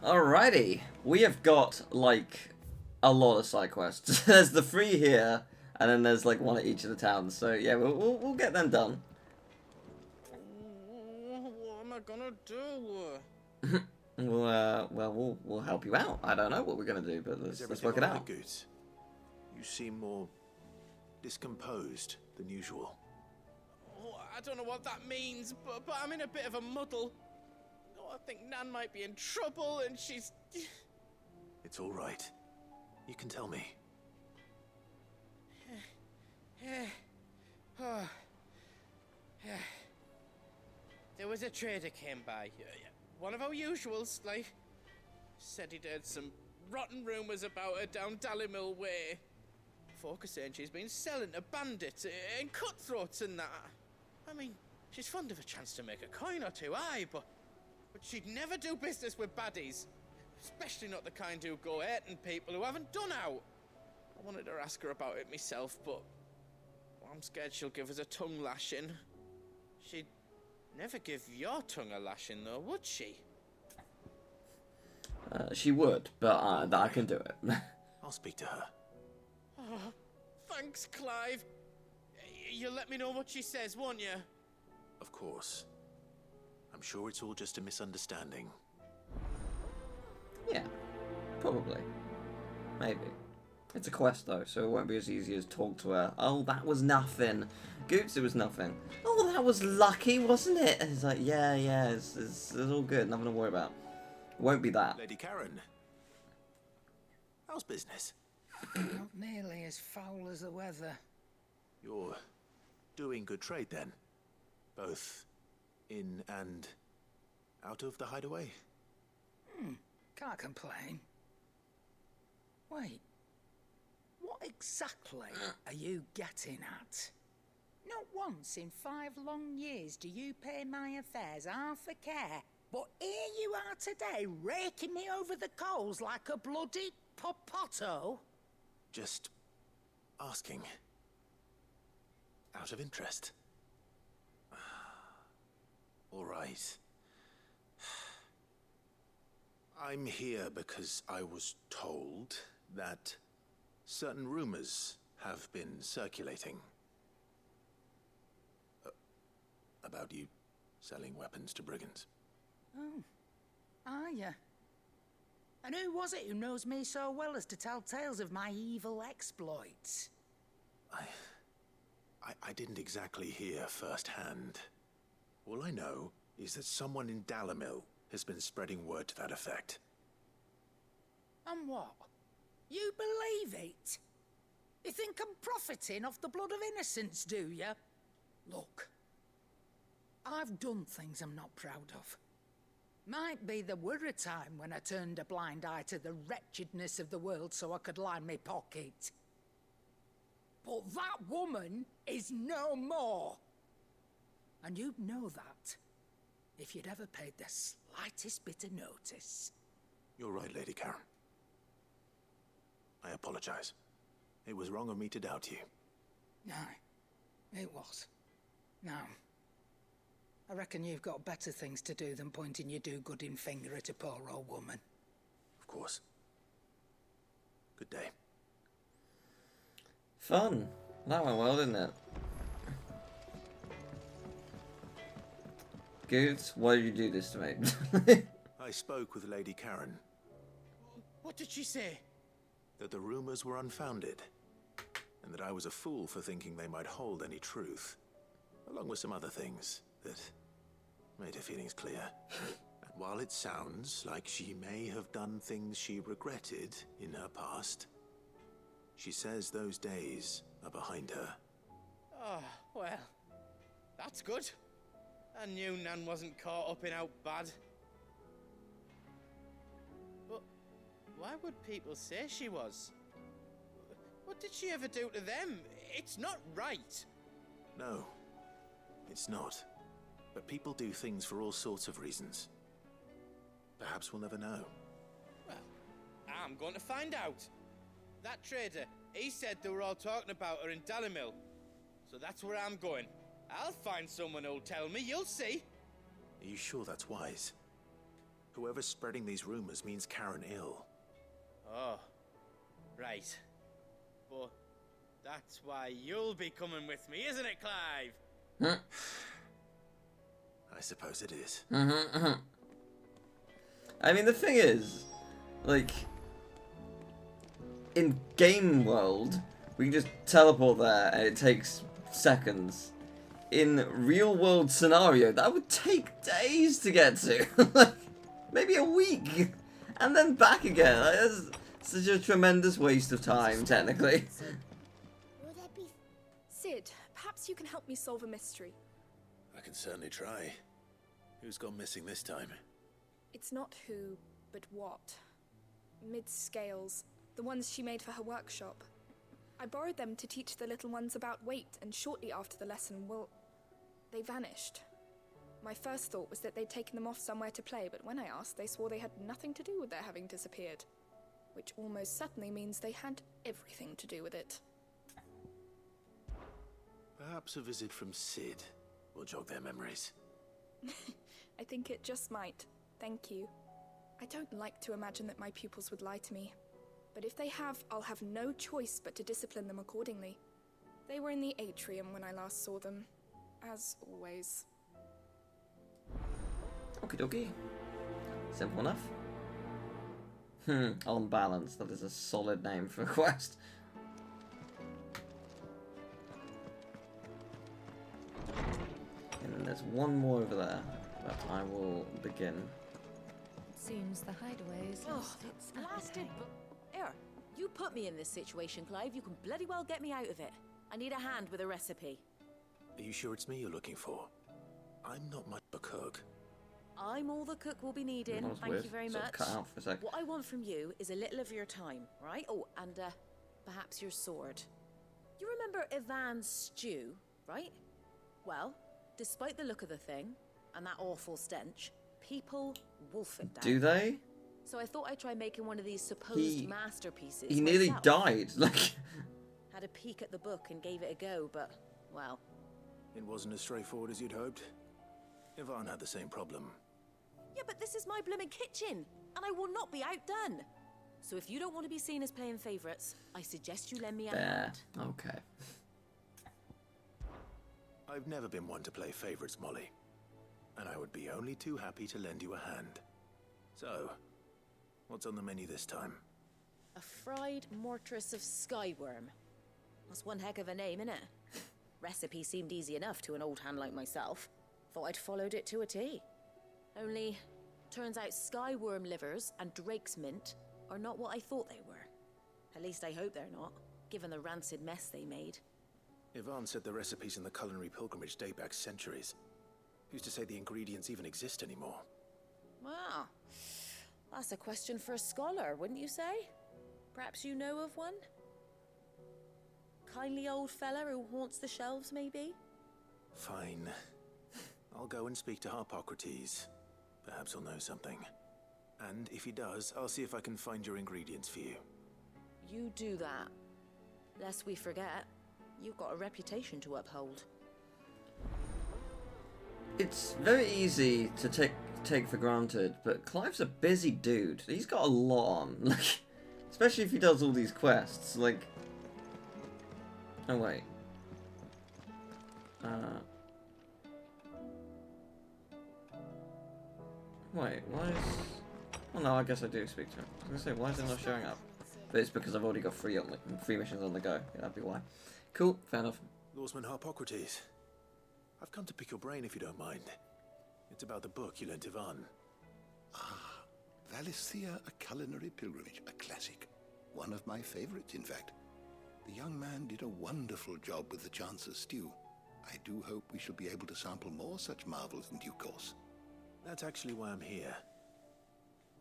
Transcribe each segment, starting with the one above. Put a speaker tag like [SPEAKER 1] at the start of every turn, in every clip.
[SPEAKER 1] Alrighty, we have got like a lot of side quests. There's the 3 here, and then there's like one at each of the towns. So yeah, we'll get them done.
[SPEAKER 2] What am I gonna do?
[SPEAKER 1] We'll help you out. I don't know what we're gonna do, but let's work it out.
[SPEAKER 3] Goose? You seem more discomposed than usual.
[SPEAKER 2] Oh, I don't know what that means, but I'm in a bit of a muddle. Oh, I think Nan might be in trouble, and she's...
[SPEAKER 3] It's all right. You can tell me.
[SPEAKER 2] There was a trader came by. One of our usuals, like, said he'd heard some rotten rumours about her down Dalimil Way. Folk are saying she's been selling to bandits and cutthroats and that. I mean, she's fond of a chance to make a coin or two, aye, but she'd never do business with baddies. Especially not the kind who go hurting people who haven't done out. I wanted to ask her about it myself, but I'm scared she'll give us a tongue lashing. She'd never give your tongue a lashing, though, would she?
[SPEAKER 1] She would, but I can do it.
[SPEAKER 3] I'll speak to her.
[SPEAKER 2] Oh, thanks, Clive. You'll let me know what she says, won't you?
[SPEAKER 3] Of course. I'm sure it's all just a misunderstanding.
[SPEAKER 1] Yeah, probably. Maybe. It's a quest though, so it won't be as easy as talk to her. Oh, that was nothing. Goots, it was nothing. Oh, that was lucky, wasn't it? It's like, yeah, it's all good, nothing to worry about. It won't be that.
[SPEAKER 3] Lady Karen, how's business?
[SPEAKER 4] Not nearly as foul as the weather.
[SPEAKER 3] You're doing good trade then? Both in and out of the hideaway?
[SPEAKER 4] Can't complain. Wait. What exactly are you getting at? Not once in 5 long years do you pay my affairs half a care, but here you are today raking me over the coals like a bloody popoto?
[SPEAKER 3] Just asking. Out of interest. All right. I'm here because I was told that certain rumors have been circulating about you selling weapons to brigands.
[SPEAKER 4] Oh, are you? And who was it who knows me so well as to tell tales of my evil exploits?
[SPEAKER 3] I didn't exactly hear firsthand. All I know is that someone in Dalimil has been spreading word to that effect.
[SPEAKER 4] And what? You believe it? You think I'm profiting off the blood of innocents, do you? Look, I've done things I'm not proud of. Might be there were a time when I turned a blind eye to the wretchedness of the world so I could line my pocket. But that woman is no more. And you'd know that if you'd ever paid the slightest bit of notice.
[SPEAKER 3] You're right, Lady Karen. I apologize. It was wrong of me to doubt you.
[SPEAKER 4] Aye, it was. Now, I reckon you've got better things to do than pointing your do-gooding finger at a poor old woman.
[SPEAKER 3] Of course. Good day.
[SPEAKER 1] Fun. That went well, didn't it? Goots, why did you do this to me?
[SPEAKER 3] I spoke with Lady Karen.
[SPEAKER 2] What did she say?
[SPEAKER 3] That the rumors were unfounded, and that I was a fool for thinking they might hold any truth, along with some other things that made her feelings clear. And while it sounds like she may have done things she regretted in her past, she says those days are behind her.
[SPEAKER 2] Oh, well, that's good. I knew Nan wasn't caught up in out bad. But why would people say she was? What did she ever do to them? It's not right.
[SPEAKER 3] No, it's not. But people do things for all sorts of reasons. Perhaps we'll never know.
[SPEAKER 2] Well, I'm going to find out. That trader, he said they were all talking about her in Dalimil. So that's where I'm going. I'll find someone who'll tell me, you'll see.
[SPEAKER 3] Are you sure that's wise? Whoever's spreading these rumors means Karen ill.
[SPEAKER 2] Oh, right. But that's why you'll be coming with me, isn't it, Clive?
[SPEAKER 3] I suppose it is.
[SPEAKER 1] I mean, the thing is, like, in game world, we can just teleport there and it takes seconds. In real world scenario, that would take days to get to. Like, maybe a week. And then back again. Like, that's such a tremendous waste of time, technically.
[SPEAKER 5] Will there be... Sid, perhaps you can help me solve a mystery.
[SPEAKER 3] I can certainly try. Who's gone missing this time?
[SPEAKER 5] It's not who, but what. Mid-scales, the ones she made for her workshop. I borrowed them to teach the little ones about weight, and shortly after the lesson, well, they vanished. My first thought was that they'd taken them off somewhere to play, but when I asked, they swore they had nothing to do with their having disappeared. Which almost certainly means they had everything to do with it.
[SPEAKER 3] Perhaps a visit from Sid will jog their memories.
[SPEAKER 5] I think it just might. Thank you. I don't like to imagine that my pupils would lie to me. But if they have, I'll have no choice but to discipline them accordingly. They were in the atrium when I last saw them. As always.
[SPEAKER 1] Okie dokie. Simple enough. On balance, that is a solid name for a quest. And then there's one more over there that I will begin.
[SPEAKER 6] Seems the hideaway is lost its
[SPEAKER 7] Blasted.
[SPEAKER 6] appetite.
[SPEAKER 7] Here, you put me in this situation, Clive. You can bloody well get me out of it. I need a hand with a recipe.
[SPEAKER 3] Are you sure it's me you're looking for? I'm not much of a cook.
[SPEAKER 7] I'm all the cook will be needing.
[SPEAKER 1] That was
[SPEAKER 7] Thank
[SPEAKER 1] weird.
[SPEAKER 7] you very
[SPEAKER 1] Sort of
[SPEAKER 7] much.
[SPEAKER 1] cut out for a sec.
[SPEAKER 7] What I want from you is a little of your time, right? Oh, and perhaps your sword. You remember Ivan's stew, right? Well, despite the look of the thing and that awful stench, people wolf it down.
[SPEAKER 1] Do they?
[SPEAKER 7] So I thought I'd try making one of these supposed masterpieces.
[SPEAKER 1] He nearly
[SPEAKER 7] myself.
[SPEAKER 1] died. Like,
[SPEAKER 7] Had a peek at the book and gave it a go, but, well.
[SPEAKER 3] It wasn't as straightforward as you'd hoped. Ivan had the same problem.
[SPEAKER 7] Yeah, but this is my blooming kitchen, and I will not be outdone. So if you don't want to be seen as playing favourites, I suggest you lend me a
[SPEAKER 1] there.
[SPEAKER 7] hand.
[SPEAKER 1] Okay.
[SPEAKER 3] I've never been one to play favorites, Molly. And I would be only too happy to lend you a hand. So, what's on the menu this time?
[SPEAKER 7] A fried mortress of skyworm. That's one heck of a name, innit? Recipe seemed easy enough to an old hand like myself. Thought I'd followed it to a T. Only, turns out skyworm livers and drake's mint are not what I thought they were. At least I hope they're not, given the rancid mess they made.
[SPEAKER 3] Ivan said the recipes in the culinary pilgrimage date back centuries. Who's to say the ingredients even exist anymore?
[SPEAKER 7] Wow. That's a question for a scholar, wouldn't you say? Perhaps you know of one? Kindly old fella who haunts the shelves, maybe?
[SPEAKER 3] Fine. I'll go and speak to Harpocrates. Perhaps he'll know something. And if he does, I'll see if I can find your ingredients for you.
[SPEAKER 7] You do that. Lest we forget, you've got a reputation to uphold.
[SPEAKER 1] It's very easy to take for granted, but Clive's a busy dude. He's got a lot on, like, especially if he does all these quests. Like, oh wait, wait, why is? Oh no, I guess I do speak to him. I was gonna say, why is it not showing up? But it's because I've already got three missions on the go. Yeah, that'd be why. Cool, fair enough.
[SPEAKER 3] Lawsman Harpocrates. I've come to pick your brain if you don't mind. It's about the book you lent Ivan.
[SPEAKER 8] Ah, Valisthea, A Culinary Pilgrimage, a classic. One of my favorites, in fact. The young man did a wonderful job with the Chance's stew. I do hope we shall be able to sample more such marvels in due course.
[SPEAKER 3] That's actually why I'm here.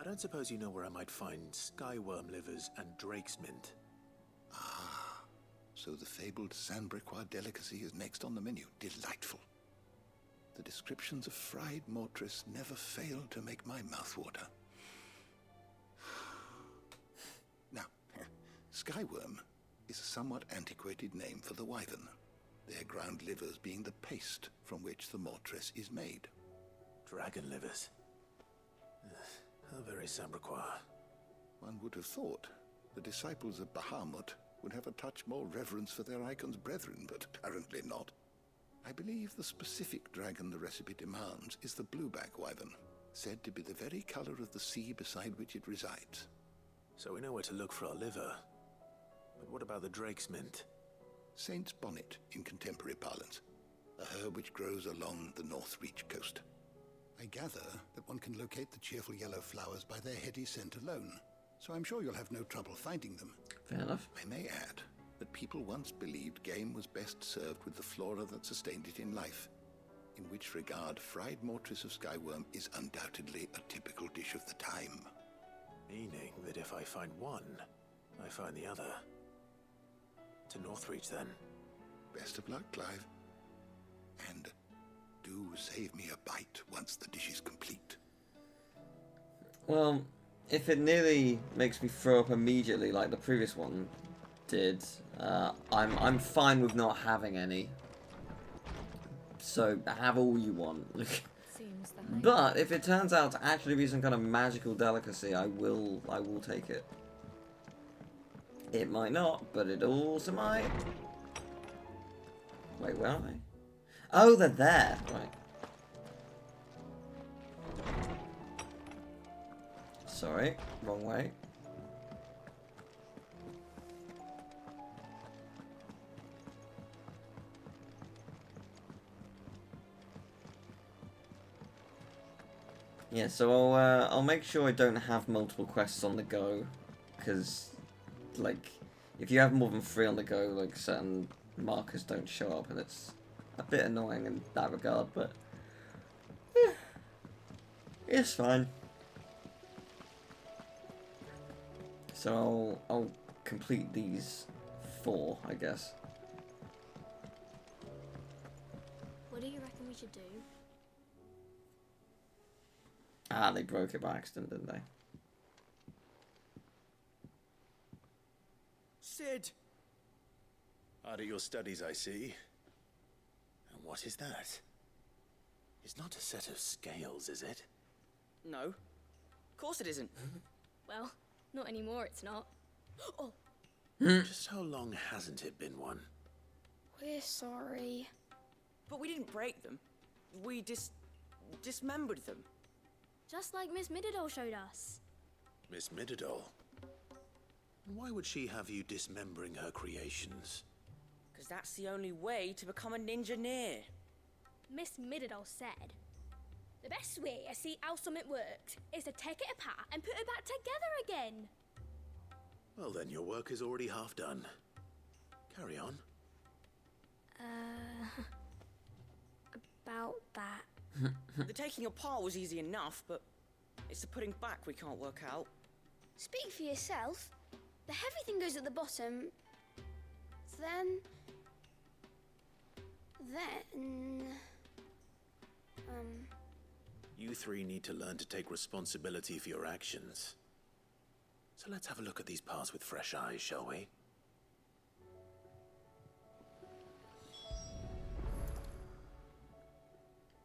[SPEAKER 3] I don't suppose you know where I might find skyworm livers and drake's mint.
[SPEAKER 8] Ah, so the fabled Sandbrequois delicacy is next on the menu. Delightful. The descriptions of fried mortress never fail to make my mouth water. Now, skyworm is a somewhat antiquated name for the wyvern, their ground livers being the paste from which the mortress is made.
[SPEAKER 3] Dragon livers. How very Sambraquois.
[SPEAKER 8] One would have thought the disciples of Bahamut would have a touch more reverence for their icon's brethren, but apparently not. I believe the specific dragon the recipe demands is the blueback wyvern, said to be the very color of the sea beside which it resides.
[SPEAKER 3] So we know where to look for our liver. But what about the drake's mint?
[SPEAKER 8] Saint's bonnet in contemporary parlance, a herb which grows along the North Reach coast. I gather that one can locate the cheerful yellow flowers by their heady scent alone, so I'm sure you'll have no trouble finding them.
[SPEAKER 1] Fair enough.
[SPEAKER 8] I may add that people once believed game was best served with the flora that sustained it in life, in which regard fried mortress of skyworm is undoubtedly a typical dish of the time.
[SPEAKER 3] Meaning that if I find one, I find the other. To Northreach, then.
[SPEAKER 8] Best of luck, Clive. And do save me a bite once the dish is complete.
[SPEAKER 1] Well, if it nearly makes me throw up immediately like the previous one did, I'm fine with not having any. So have all you want.
[SPEAKER 6] Seems the
[SPEAKER 1] But if it turns out to actually be some kind of magical delicacy, I will take it. It might not, but it also might. Wait, where are they? Oh, they're there. Right. Sorry, wrong way. Yeah, so I'll make sure I don't have multiple quests on the go, because, like, if you have more than 3 on the go, like, certain markers don't show up, and it's a bit annoying in that regard, but it's fine. So I'll complete these 4, I guess.
[SPEAKER 9] What do you reckon we should do?
[SPEAKER 1] Ah, they broke it by accident, didn't they?
[SPEAKER 3] Sid! Hard at your studies, I see. And what is that? It's not a set of scales, is it?
[SPEAKER 10] No. Of course it isn't.
[SPEAKER 9] Well, not anymore, it's not. Oh,
[SPEAKER 3] Just how long hasn't it been one?
[SPEAKER 9] we're sorry.
[SPEAKER 10] But we didn't break them. We dismembered them.
[SPEAKER 9] Just like Miss Mididol showed us.
[SPEAKER 3] Miss Mididol? Why would she have you dismembering her creations?
[SPEAKER 10] Because that's the only way to become a ninja-neer.
[SPEAKER 9] Miss Mididol said, the best way to see how something works is to take it apart and put it back together again.
[SPEAKER 3] Well then, your work is already half done. Carry on.
[SPEAKER 9] About that.
[SPEAKER 10] The taking apart was easy enough, but it's the putting back we can't work out.
[SPEAKER 9] Speak for yourself. The heavy thing goes at the bottom. Then...
[SPEAKER 3] You 3 need to learn to take responsibility for your actions. So let's have a look at these parts with fresh eyes, shall we?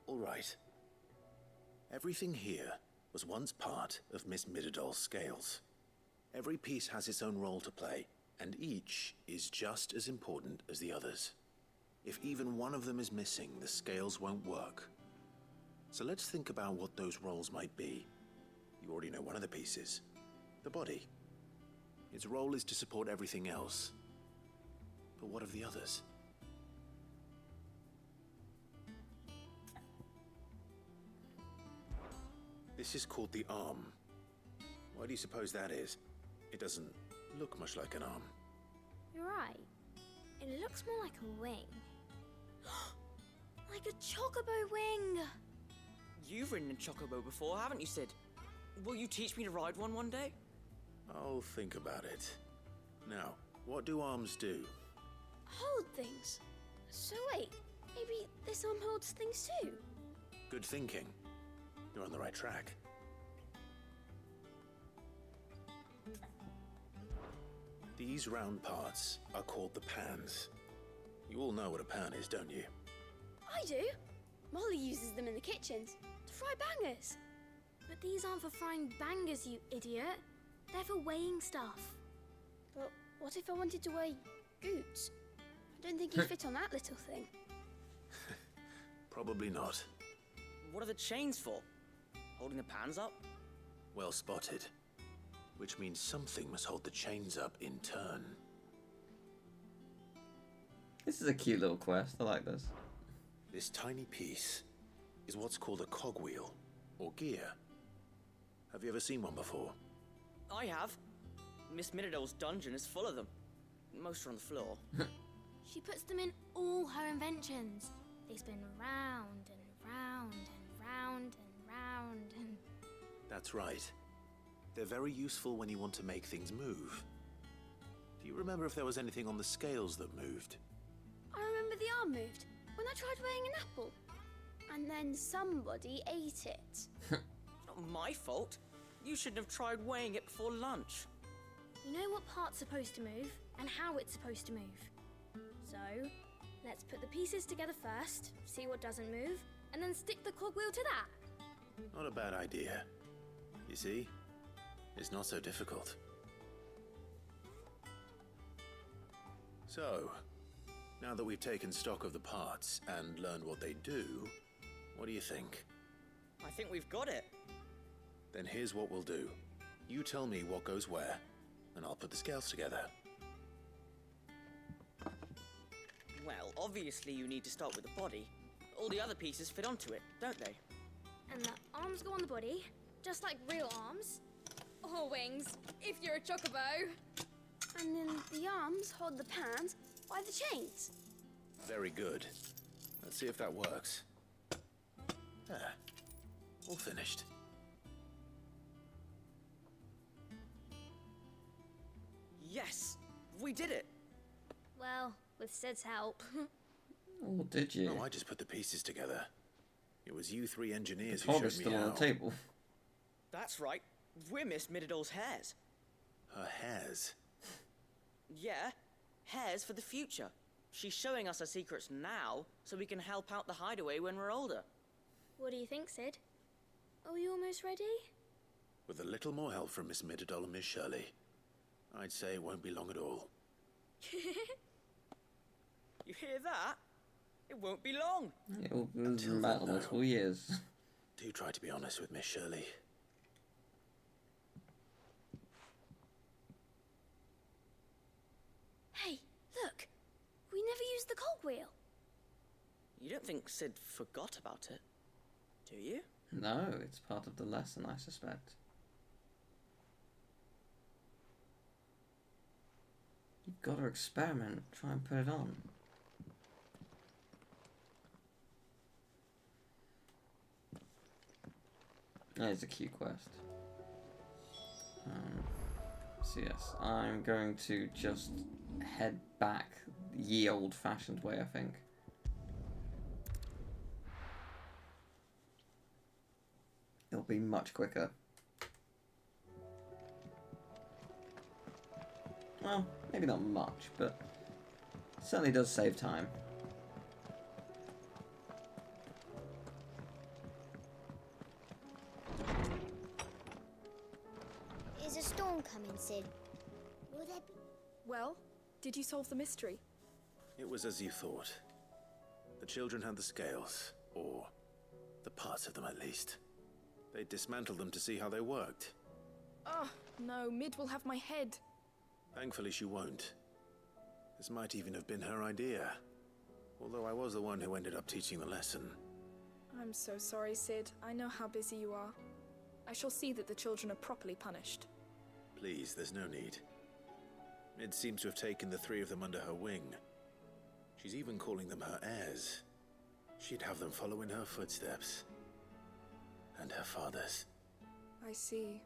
[SPEAKER 3] All right. Everything here was once part of Miss Mididol's scales. Every piece has its own role to play, and each is just as important as the others. If even one of them is missing, the scales won't work. So let's think about what those roles might be. You already know one of the pieces. The body. Its role is to support everything else. But what of the others? This is called the arm. Why do you suppose that is? It doesn't look much like an arm.
[SPEAKER 9] You're right. It looks more like a wing. Like a chocobo wing!
[SPEAKER 10] You've ridden a chocobo before, haven't you, Sid? Will you teach me to ride one day?
[SPEAKER 3] I'll think about it. Now, what do arms do?
[SPEAKER 9] Hold things. So wait, maybe this arm holds things too?
[SPEAKER 3] Good thinking. You're on the right track. These round parts are called the pans. You all know what a pan is, don't you?
[SPEAKER 9] I do. Molly uses them in the kitchens to fry bangers. But These aren't for frying bangers, you idiot. They're for weighing stuff.
[SPEAKER 11] But what if I wanted to weigh Goots? I don't think he'd fit on that little thing.
[SPEAKER 3] Probably not.
[SPEAKER 10] What are the chains for? Holding the pans up?
[SPEAKER 3] Well spotted. Which means something must hold the chains up in turn.
[SPEAKER 1] This is a cute little quest. I like this.
[SPEAKER 3] This tiny piece is what's called a cogwheel, or gear. Have you ever seen one before?
[SPEAKER 10] I have. Miss Miradol's dungeon is full of them. Most are on the floor.
[SPEAKER 9] She puts them in all her inventions. They spin round and round and round and round and...
[SPEAKER 3] That's right. They're very useful when you want to make things move. Do you remember if there was anything on the scales that moved?
[SPEAKER 11] I remember the arm moved when I tried weighing an apple. And then somebody ate it.
[SPEAKER 10] Not my fault. You shouldn't have tried weighing it before lunch.
[SPEAKER 9] You know what part's supposed to move and how it's supposed to move. So, let's put the pieces together first, see what doesn't move, and then stick the cogwheel to that.
[SPEAKER 3] Not a bad idea. You see? It's not so difficult. So, now that we've taken stock of the parts and learned what they do, what do you think?
[SPEAKER 10] I think we've got it.
[SPEAKER 3] Then here's what we'll do. You tell me what goes where, and I'll put the scales together.
[SPEAKER 10] Well, obviously you need to start with the body. All the other pieces fit onto it, don't they?
[SPEAKER 9] And the arms go on the body, just like real arms. Or wings, if you're a chocobo.
[SPEAKER 11] And then the arms hold the pans by the chains.
[SPEAKER 3] Very good. Let's see if that works. There. All finished.
[SPEAKER 10] Yes! We did it!
[SPEAKER 9] Well, with Sid's help.
[SPEAKER 1] Oh, did you?
[SPEAKER 3] No, I just put the pieces together. It was you three engineers who
[SPEAKER 1] Pod
[SPEAKER 3] showed
[SPEAKER 1] is
[SPEAKER 3] me
[SPEAKER 1] still
[SPEAKER 3] how.
[SPEAKER 1] on the table.
[SPEAKER 10] That's right. We're Miss Miradol's hairs.
[SPEAKER 3] Her hairs.
[SPEAKER 10] Yeah, hairs for the future. She's showing us her secrets now, so we can help out the hideaway when we're older.
[SPEAKER 9] What do you think, Sid? Are we almost ready?
[SPEAKER 3] With a little more help from Miss Miradol and Miss Shirley, I'd say it won't be long at all.
[SPEAKER 10] You hear that? It won't be long.
[SPEAKER 1] It'll
[SPEAKER 3] Until
[SPEAKER 1] about
[SPEAKER 3] then,
[SPEAKER 1] almost
[SPEAKER 3] though.
[SPEAKER 1] 4 years.
[SPEAKER 3] Do try to be honest with Miss Shirley.
[SPEAKER 11] Hey, look! We never used the cogwheel.
[SPEAKER 10] You don't think Sid forgot about it, do you?
[SPEAKER 1] No, it's part of the lesson, I suspect. You've got to experiment. Try and put it on. That is a cute quest. So yes, I'm going to just head back ye old-fashioned way, I think. It'll be much quicker. Well, maybe not much, but it certainly does save time.
[SPEAKER 12] Is a storm coming, Sid? Will there be...
[SPEAKER 5] Well, did you solve the mystery?
[SPEAKER 3] It was as you thought. The children had the scales, or the parts of them at least. They dismantled them to see how they worked.
[SPEAKER 5] Oh, no, Mid will have my head.
[SPEAKER 3] Thankfully she won't. This might even have been her idea. Although I was the one who ended up teaching the lesson.
[SPEAKER 5] I'm so sorry, Sid. I know how busy you are. I shall see that the children are properly punished.
[SPEAKER 3] Please, there's no need. Mid seems to have taken the three of them under her wing. She's even calling them her heirs. She'd have them follow in her footsteps. And her father's.
[SPEAKER 5] I see.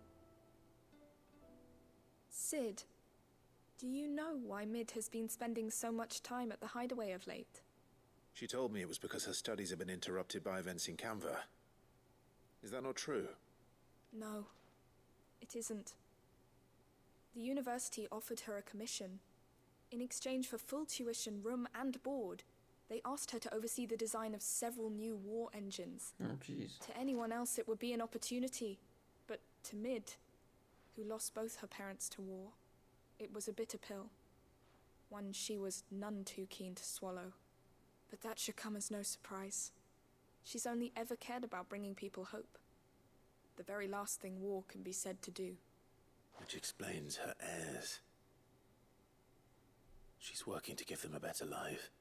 [SPEAKER 5] Sid, do you know why Mid has been spending so much time at the hideaway of late?
[SPEAKER 3] She told me it was because her studies have been interrupted by events in Canva. Is that not true?
[SPEAKER 5] No, it isn't. The university offered her a commission. In exchange for full tuition, room and board, they asked her to oversee the design of several new war engines.
[SPEAKER 1] Oh, jeez.
[SPEAKER 5] To anyone else, it would be an opportunity. To Mid, who lost both her parents to war, it was a bitter pill. One she was none too keen to swallow. But that should come as no surprise. She's only ever cared about bringing people hope. The very last thing war can be said to do.
[SPEAKER 3] Which explains her heirs. She's working to give them a better life.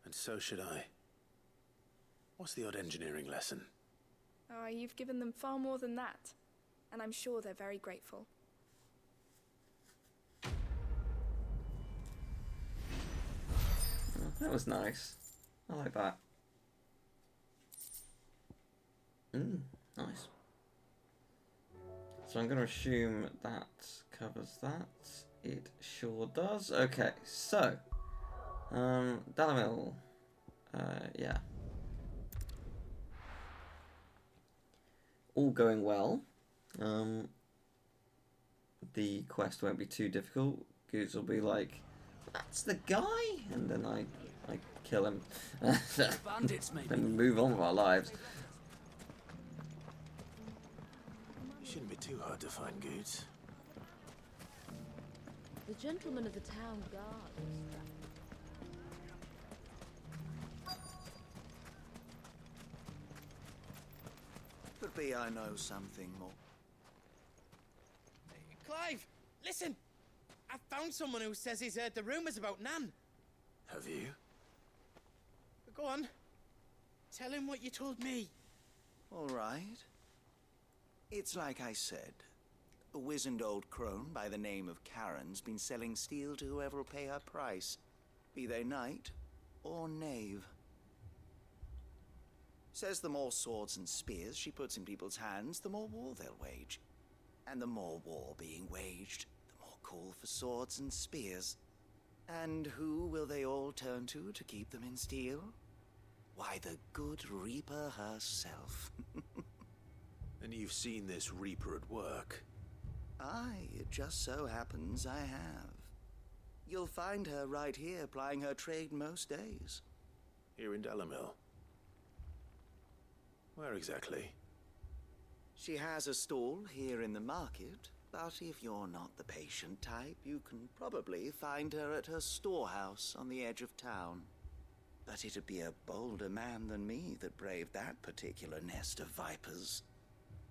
[SPEAKER 3] And so should I. What's the odd engineering lesson?
[SPEAKER 5] Oh, you've given them far more than that. And I'm sure they're very grateful.
[SPEAKER 1] Oh, that was nice. I like that. Nice. So I'm going to assume that covers that. It sure does. Okay, so Dalimil. Yeah. All going well. The quest won't be too difficult. Goose will be like, "That's the guy," and then I kill him.
[SPEAKER 13] Bandits, maybe.
[SPEAKER 1] Then move on with our lives.
[SPEAKER 3] It shouldn't be too hard to find goods.
[SPEAKER 7] The gentleman of the town guard.
[SPEAKER 13] Could be I know something more.
[SPEAKER 2] Clive, listen! I found someone who says he's heard the rumours about Nan.
[SPEAKER 3] Have you?
[SPEAKER 2] Go on. Tell him what you told me.
[SPEAKER 13] All right. It's like I said. A wizened old crone by the name of Karen's been selling steel to whoever will pay her price, be they knight or knave. Says the more swords and spears she puts in people's hands, the more war they'll wage. And the more war being waged, the more call for swords and spears. And who will they all turn to keep them in steel? Why, the good Reaper herself.
[SPEAKER 3] And you've seen this Reaper at work?
[SPEAKER 13] Aye, it just so happens I have. You'll find her right here plying her trade most days.
[SPEAKER 3] Here in Dalimil? Where exactly?
[SPEAKER 13] She has a stall here in the market, but if you're not the patient type, you can probably find her at her storehouse on the edge of town. But it'd be a bolder man than me that braved that particular nest of vipers.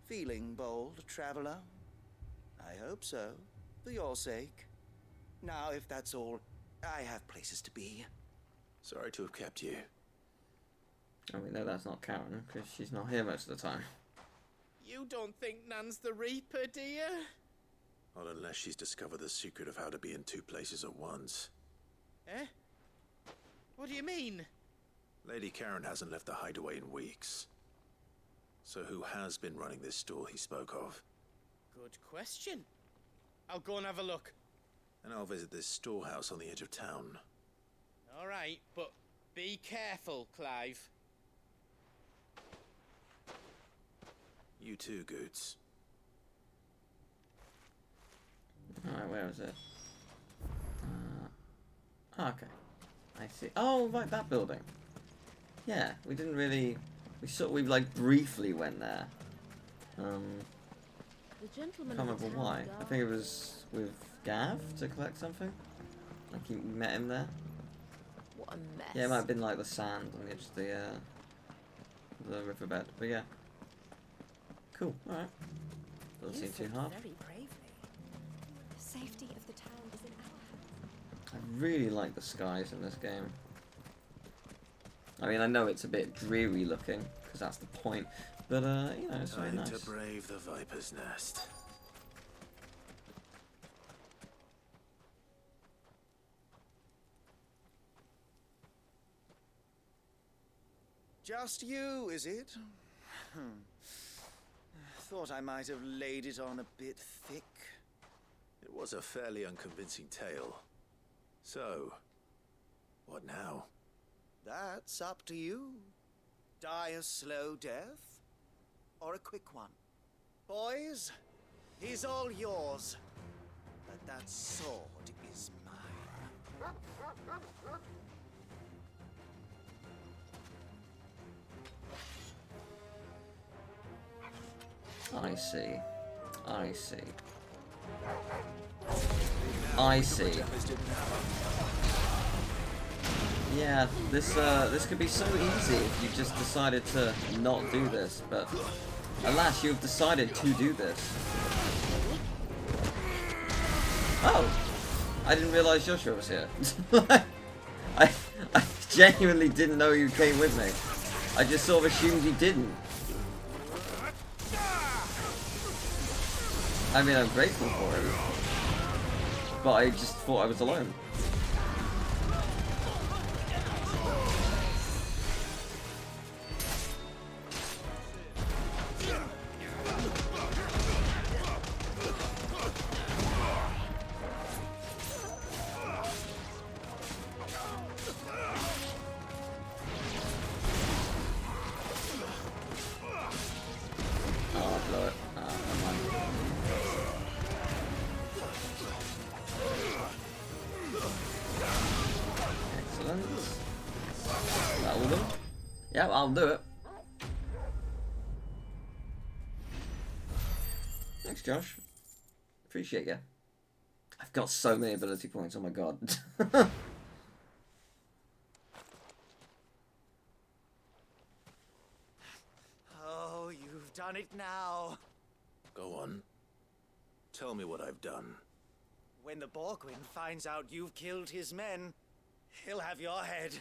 [SPEAKER 13] Feeling bold, traveler? I hope so, for your sake. Now, if that's all, I have places to be.
[SPEAKER 3] Sorry to have kept you.
[SPEAKER 1] Oh, we know that's not Karen, because she's not here most of the time.
[SPEAKER 2] You don't think Nan's the Reaper, do you?
[SPEAKER 3] Not unless she's discovered the secret of how to be in two places at once.
[SPEAKER 2] Eh? What do you mean?
[SPEAKER 3] Lady Karen hasn't left the hideaway in weeks. So who has been running this stall he spoke of?
[SPEAKER 2] Good question. I'll go and have a look.
[SPEAKER 3] And I'll visit this storehouse on the edge of town.
[SPEAKER 2] All right, but be careful, Clive.
[SPEAKER 3] You too, Goots.
[SPEAKER 1] Alright, where is it? Okay. I see. Oh, right, that building. Yeah, we didn't really... We like briefly went there.
[SPEAKER 7] The gentleman
[SPEAKER 1] Can't
[SPEAKER 7] of the
[SPEAKER 1] remember
[SPEAKER 7] town
[SPEAKER 1] why. I
[SPEAKER 7] guard.
[SPEAKER 1] think it was with Gav to collect something. Like you met him there.
[SPEAKER 7] What a mess.
[SPEAKER 1] Yeah, it might have been like the sand on the edge of the riverbed. But yeah. Cool, alright. Doesn't
[SPEAKER 7] You
[SPEAKER 1] seem too
[SPEAKER 7] fought
[SPEAKER 1] hard.
[SPEAKER 7] very bravely.
[SPEAKER 6] The safety of the town is in our hands.
[SPEAKER 1] I really like the skies in this game. I mean, I know it's a bit dreary looking, because that's the point, but, you know, it's very
[SPEAKER 3] Time
[SPEAKER 1] nice.
[SPEAKER 3] to brave the Viper's Nest.
[SPEAKER 13] Just you, is it? Thought I might have laid it on a bit thick.
[SPEAKER 3] It was a fairly unconvincing tale. So, what now?
[SPEAKER 13] That's up to you. Die a slow death, or a quick one. Boys, he's all yours. But that sword is mine.
[SPEAKER 1] I see. I see. I see. Yeah, this could be so easy if you just decided to not do this, but alas, you've decided to do this. Oh! I didn't realize Joshua was here. I genuinely didn't know you came with me. I just sort of assumed you didn't. I mean, I'm grateful for it, but I just thought I was alone. Yeah, I'll do it. Thanks, Josh. Appreciate you. I've got so many ability points, oh my god.
[SPEAKER 13] Oh, you've done it now.
[SPEAKER 3] Go on. Tell me what I've done.
[SPEAKER 13] When the Borgwyn finds out you've killed his men, he'll have your head.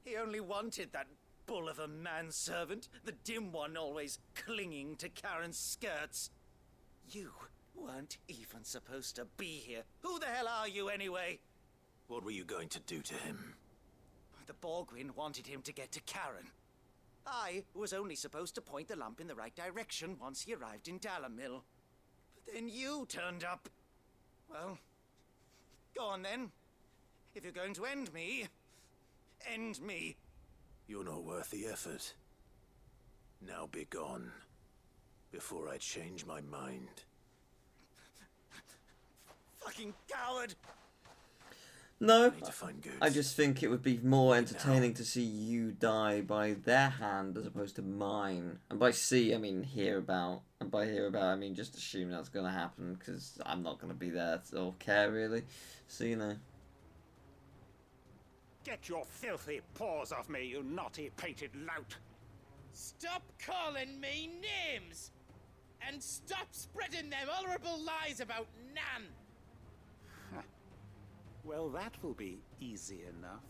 [SPEAKER 13] He only wanted that bull of a manservant, the dim one always clinging to Karen's skirts. You weren't even supposed to be here. Who the hell are you anyway?
[SPEAKER 3] What were you going to do to him?
[SPEAKER 13] The Borgwyn wanted him to get to Karen. I was only supposed to point the lamp in the right direction once he arrived in Dalamil. But then you turned up. Well, go on then. If you're going to end me, end me.
[SPEAKER 3] You're not worth the effort. Now be gone, before I change my mind.
[SPEAKER 13] Fucking coward!
[SPEAKER 1] No,
[SPEAKER 3] I, find Goods.
[SPEAKER 1] I just think it would be more entertaining to see you die by their hand as opposed to mine. And by see, I mean hear about. And by hear about, I mean just assume that's going to happen, because I'm not going to be there or care, really. So, you know.
[SPEAKER 14] Get your filthy paws off me, you naughty-pated lout!
[SPEAKER 2] Stop calling me names! And stop spreading them horrible lies about Nan!
[SPEAKER 14] Well, that will be easy enough.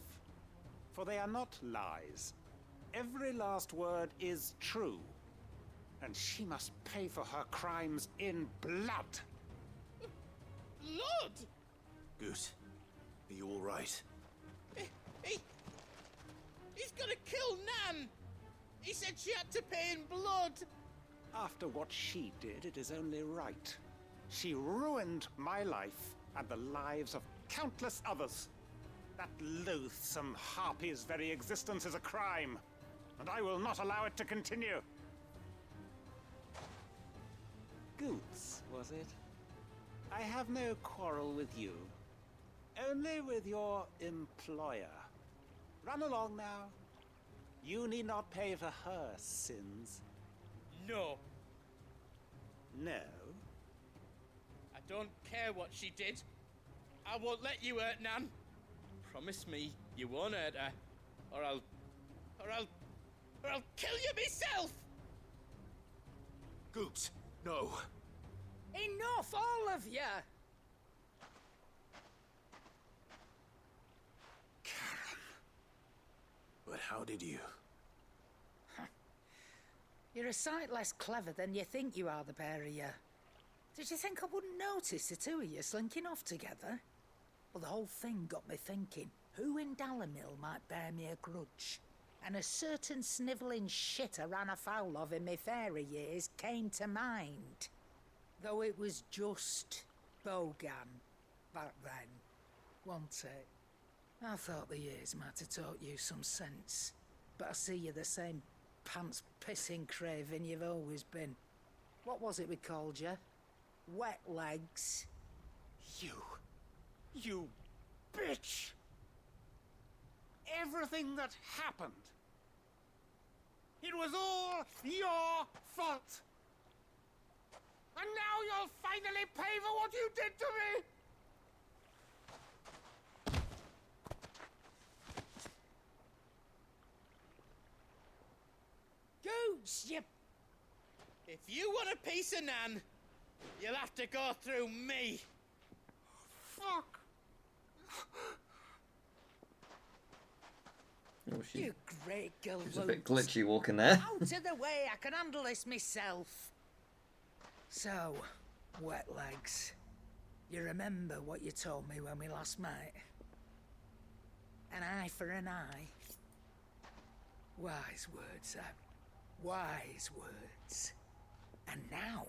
[SPEAKER 14] For they are not lies. Every last word is true. And she must pay for her crimes in blood.
[SPEAKER 2] Blood?
[SPEAKER 3] Good. Are you all right?
[SPEAKER 2] He's gonna kill Nan! He said she had to pay in blood!
[SPEAKER 14] After what she did, it is only right. She ruined my life and the lives of countless others. That loathsome harpy's very existence is a crime, and I will not allow it to continue. Goots, was it? I have no quarrel with you. Only with your employer. Run along now. You need not pay for her sins.
[SPEAKER 2] No.
[SPEAKER 14] No?
[SPEAKER 2] I don't care what she did. I won't let you hurt Nan. Promise me you won't hurt her, or I'll kill you myself!
[SPEAKER 3] Goots, no.
[SPEAKER 4] Enough, all of you!
[SPEAKER 3] But how did you?
[SPEAKER 4] You're a sight less clever than you think you are, the pair of you. Did you think I wouldn't notice the two of you slinking off together? Well, the whole thing got me thinking, who in Dalamil might bear me a grudge? And a certain snivelling shit I ran afoul of in my fairy years came to mind. Though it was just Bogan back then, wasn't it? I thought the years might have taught you some sense, but I see you're the same pants-pissing craven you've always been. What was it we called you? Wet legs?
[SPEAKER 14] You bitch! Everything that happened, it was all your fault!
[SPEAKER 4] And now you'll finally pay for what you did to me! Goots, you...
[SPEAKER 2] If you want a piece of Nan, you'll have to go through me.
[SPEAKER 4] Fuck!
[SPEAKER 1] Oh,
[SPEAKER 4] You great girl.
[SPEAKER 1] She's a bit glitchy walking there.
[SPEAKER 4] Out of the way, I can handle this myself. So, wet legs. You remember what you told me when we last met? An eye for an eye. Wise words, Sam. Wise words. And now,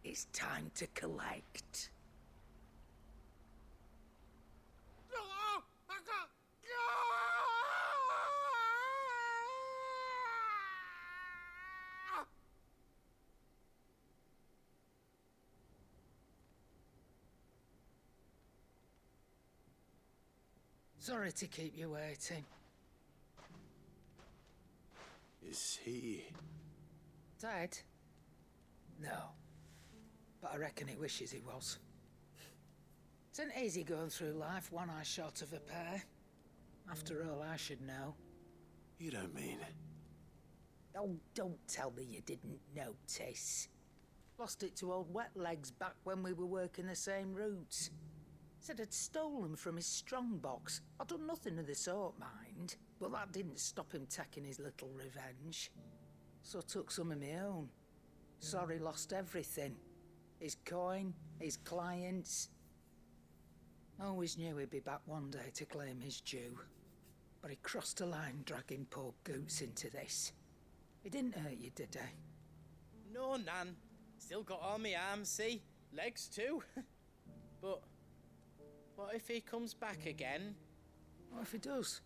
[SPEAKER 4] it's time to collect. Sorry to keep you waiting.
[SPEAKER 3] Is he...
[SPEAKER 4] Dead? No. But I reckon he wishes he was. It's an easy going through life, one eye short of a pair. After all, I should know.
[SPEAKER 3] You don't mean...
[SPEAKER 4] Oh, don't tell me you didn't notice. Lost it to old Wet Legs back when we were working the same routes. Said I'd stolen from his strongbox. I'd done nothing of the sort, mind. But that didn't stop him taking his little revenge. So I took some of my own. Sorry, lost everything. His coin, his clients. Always knew he'd be back one day to claim his due. But he crossed a line dragging poor Goots into this. He didn't hurt you, did he?
[SPEAKER 2] No, Nan. Still got all my arms, see? Legs too. But what if he comes back again?
[SPEAKER 4] What if he does?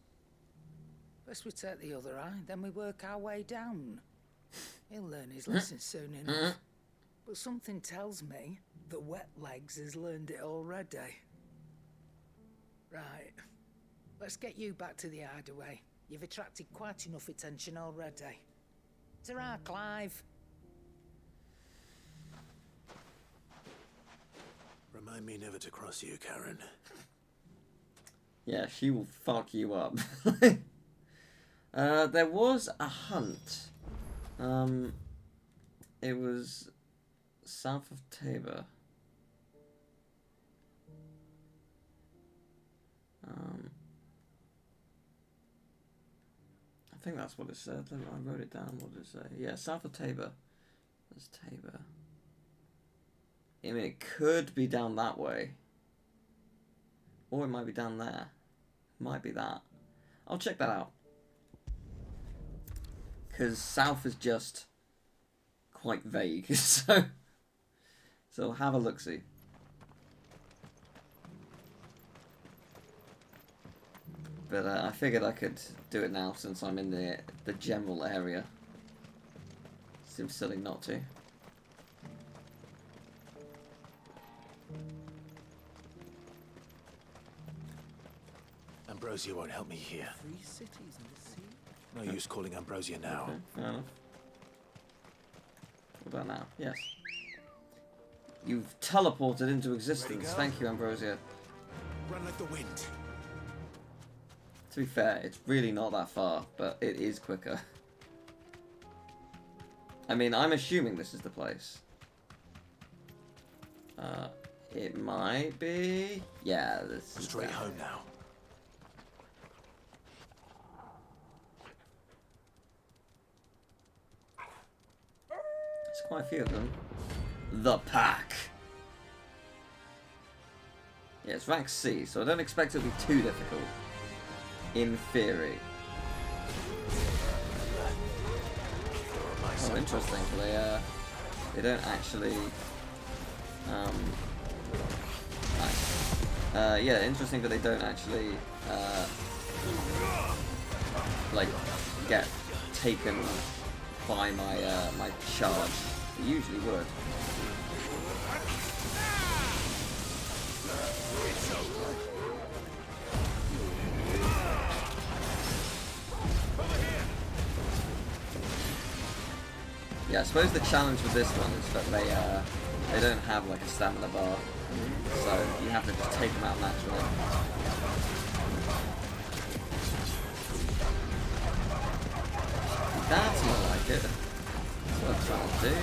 [SPEAKER 4] First we take the other eye, then we work our way down. He'll learn his lesson soon enough. But something tells me that Wet Legs has learned it already. Right. Let's get you back to the hideaway. You've attracted quite enough attention already. Ta-ra, Clive.
[SPEAKER 3] Remind me never to cross you, Karen.
[SPEAKER 1] Yeah, she will fuck you up. There was a hunt. It was south of Tabor. I think that's what it said. I wrote it down. What did it say? Yeah, south of Tabor. There's Tabor. I mean, it could be down that way. Or it might be down there. Might be that. I'll check that out. Because south is just quite vague. So have a look-see. But I figured I could do it now since I'm in the general area. Seems silly not to.
[SPEAKER 3] Ambrosia won't help me here.
[SPEAKER 15] 3 cities in the sea?
[SPEAKER 3] No use calling Ambrosia now.
[SPEAKER 1] Okay, fair enough. What about now? Yes. You've teleported into existence. Thank you, Ambrosia.
[SPEAKER 3] Run like the wind.
[SPEAKER 1] To be fair, it's really not that far, but it is quicker. I mean, I'm assuming this is the place. It might be... Yeah, this is
[SPEAKER 3] straight home now.
[SPEAKER 1] There's quite a few of them. The Pack. Yeah, it's rank C, so I don't expect it to be too difficult. In theory. Oh, interesting. They don't actually. Yeah, interesting that they don't actually like get taken by my my charge. They usually would. Yeah, I suppose the challenge with this one is that They don't have like a stamina bar, so you have to just take them out naturally. That's more like it. That's what I'm trying to do.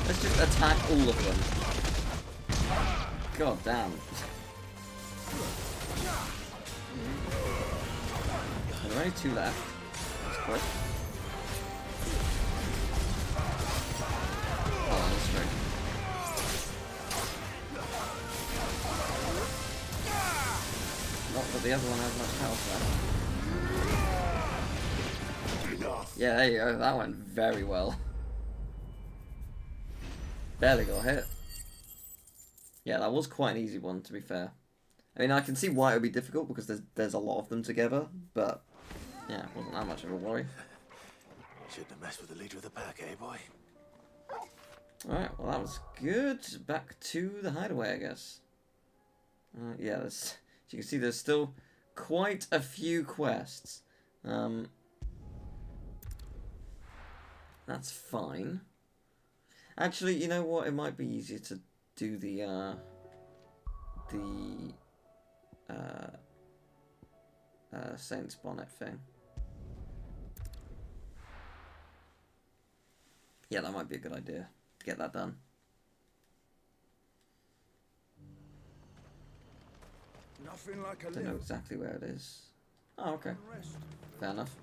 [SPEAKER 1] Let's just attack all of them. God damn. There are only 2 left. That's quick. Oh, that's great. Not that the other one has much health left. Yeah, there you go. That went very well. Barely got hit. Yeah, that was quite an easy one, to be fair. I mean, I can see why it would be difficult, because there's a lot of them together, but yeah, it wasn't that much of a worry.
[SPEAKER 3] Shouldn't have messed with the leader of the pack, eh, boy?
[SPEAKER 1] Alright, well that was good. Back to the hideaway, I guess. Yeah, as you can see, there's still quite a few quests. That's fine. Actually, you know what? It might be easier to do the Saint's Bonnet thing. Yeah, that might be a good idea to get that done.
[SPEAKER 16] Nothing like a
[SPEAKER 1] Don't know exactly where it is. Oh, okay. Fair enough.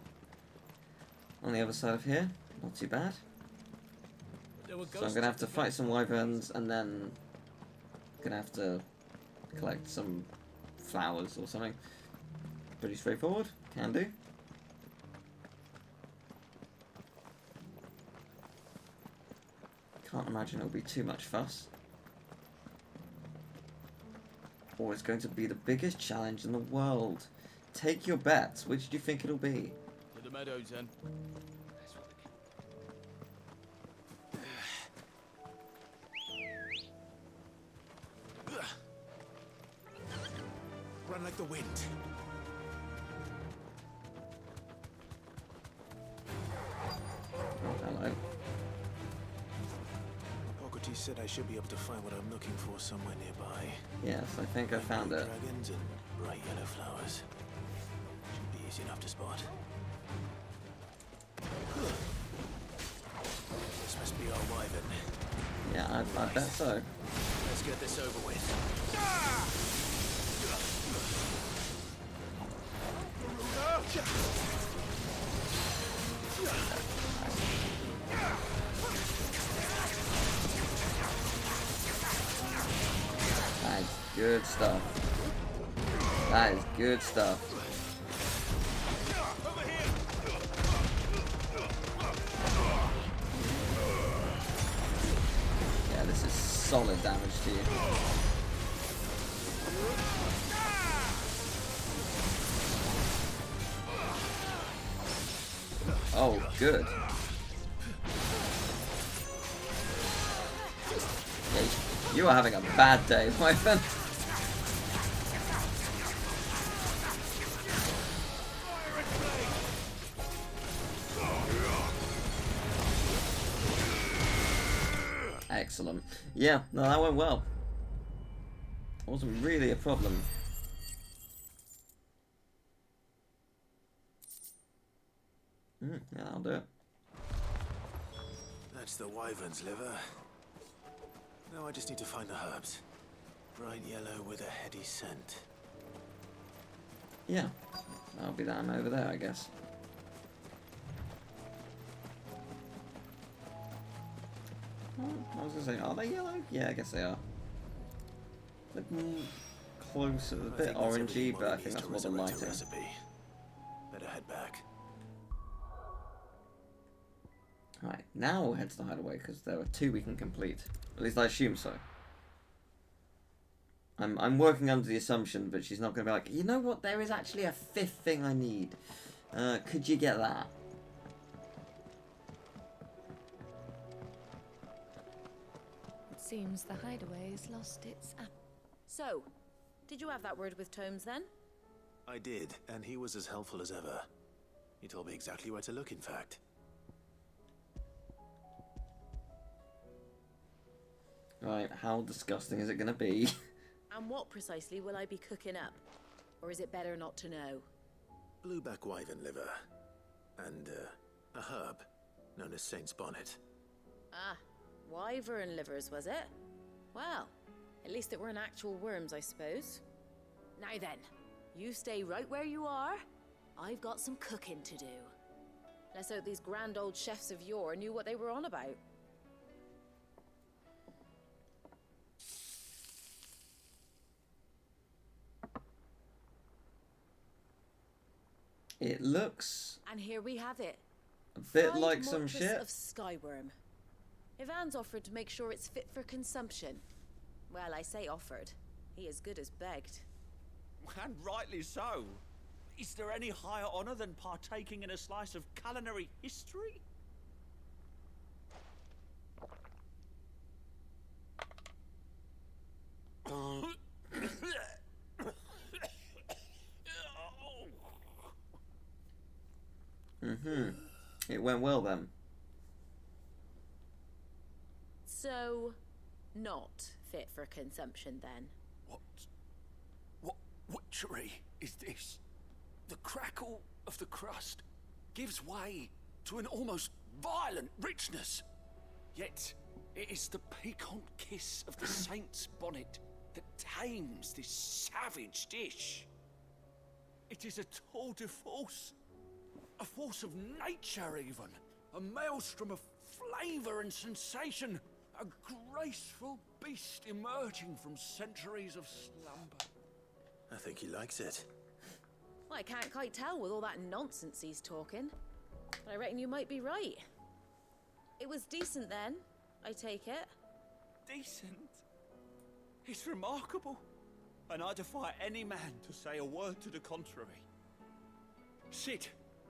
[SPEAKER 1] On the other side of here, not too bad. So I'm gonna have to fight some wyverns, and then gonna have to collect some flowers or something. Pretty straightforward. Can do. Can't imagine it'll be too much fuss. Or it's going to be the biggest challenge in the world. Take your bets. Which do you think it'll be?
[SPEAKER 17] To the meadows, then.
[SPEAKER 3] Run like the wind.
[SPEAKER 1] Hello.
[SPEAKER 3] Okoti said I should be able to find what I'm looking for somewhere nearby.
[SPEAKER 1] Yes, I think I found it.
[SPEAKER 3] Dragons and bright yellow flowers. Should be easy enough to spot. This must be our wyvern.
[SPEAKER 1] Yeah, I bet so.
[SPEAKER 3] Let's get this over with.
[SPEAKER 1] That is good stuff. That is good stuff. Yeah, this is solid damage to you. Oh, good. Yeah, you are having a bad day, my friend. Excellent. Yeah, no, that went well. It wasn't really a problem. Yeah, I'll do it.
[SPEAKER 3] That's the wyvern's liver. Now I just need to find the herbs. Bright yellow with a heady scent.
[SPEAKER 1] Yeah, I'll be down over there, I guess. I was gonna say, are they yellow? Yeah, I guess they are. Look closer, a bit orangey, but I think that's more the lighting.
[SPEAKER 3] Better head back.
[SPEAKER 1] Alright, now we'll head to the hideaway, because there are 2 we can complete. At least I assume so. I'm working under the assumption, but she's not going to be like, you know what, there is actually a 5th thing I need. Could you get that?
[SPEAKER 7] It
[SPEAKER 6] seems the hideaway's lost its app.
[SPEAKER 7] So, did you have that word with Tomes then?
[SPEAKER 3] I did, and he was as helpful as ever. He told me exactly where to look, in fact.
[SPEAKER 1] Right, how disgusting is it gonna be?
[SPEAKER 7] And what precisely will I be cooking up? Or is it better not to know?
[SPEAKER 3] Blueback wyvern liver. And, a herb known as Saint's Bonnet.
[SPEAKER 7] Ah, wyvern livers, was it? Well, at least it weren't actual worms, I suppose. Now then, you stay right where you are. I've got some cooking to do. Let's hope these grand old chefs of yore knew what they were on about.
[SPEAKER 1] It looks
[SPEAKER 7] And here we have it.
[SPEAKER 1] a bit
[SPEAKER 7] Fried
[SPEAKER 1] like some
[SPEAKER 7] mortress
[SPEAKER 1] shit.
[SPEAKER 7] of skyworm. Ivan's offered to make sure it's fit for consumption. Well, I say offered. He as good as begged.
[SPEAKER 17] And rightly so. Is there any higher honor than partaking in a slice of culinary history?
[SPEAKER 1] It went well then.
[SPEAKER 7] So, not fit for consumption then.
[SPEAKER 18] What witchery is this? The crackle of the crust gives way to an almost violent richness. Yet, it is the piquant kiss of the saint's bonnet that tames this savage dish. It is a tour de force. A force of nature, even. A maelstrom of flavor and sensation. A graceful beast emerging from centuries of slumber.
[SPEAKER 3] I think he likes it.
[SPEAKER 7] Well, I can't quite tell with all that nonsense he's talking. But I reckon you might be right. It was decent then, I take it.
[SPEAKER 17] Decent? It's remarkable. And I defy any man to say a word to the contrary. Sid,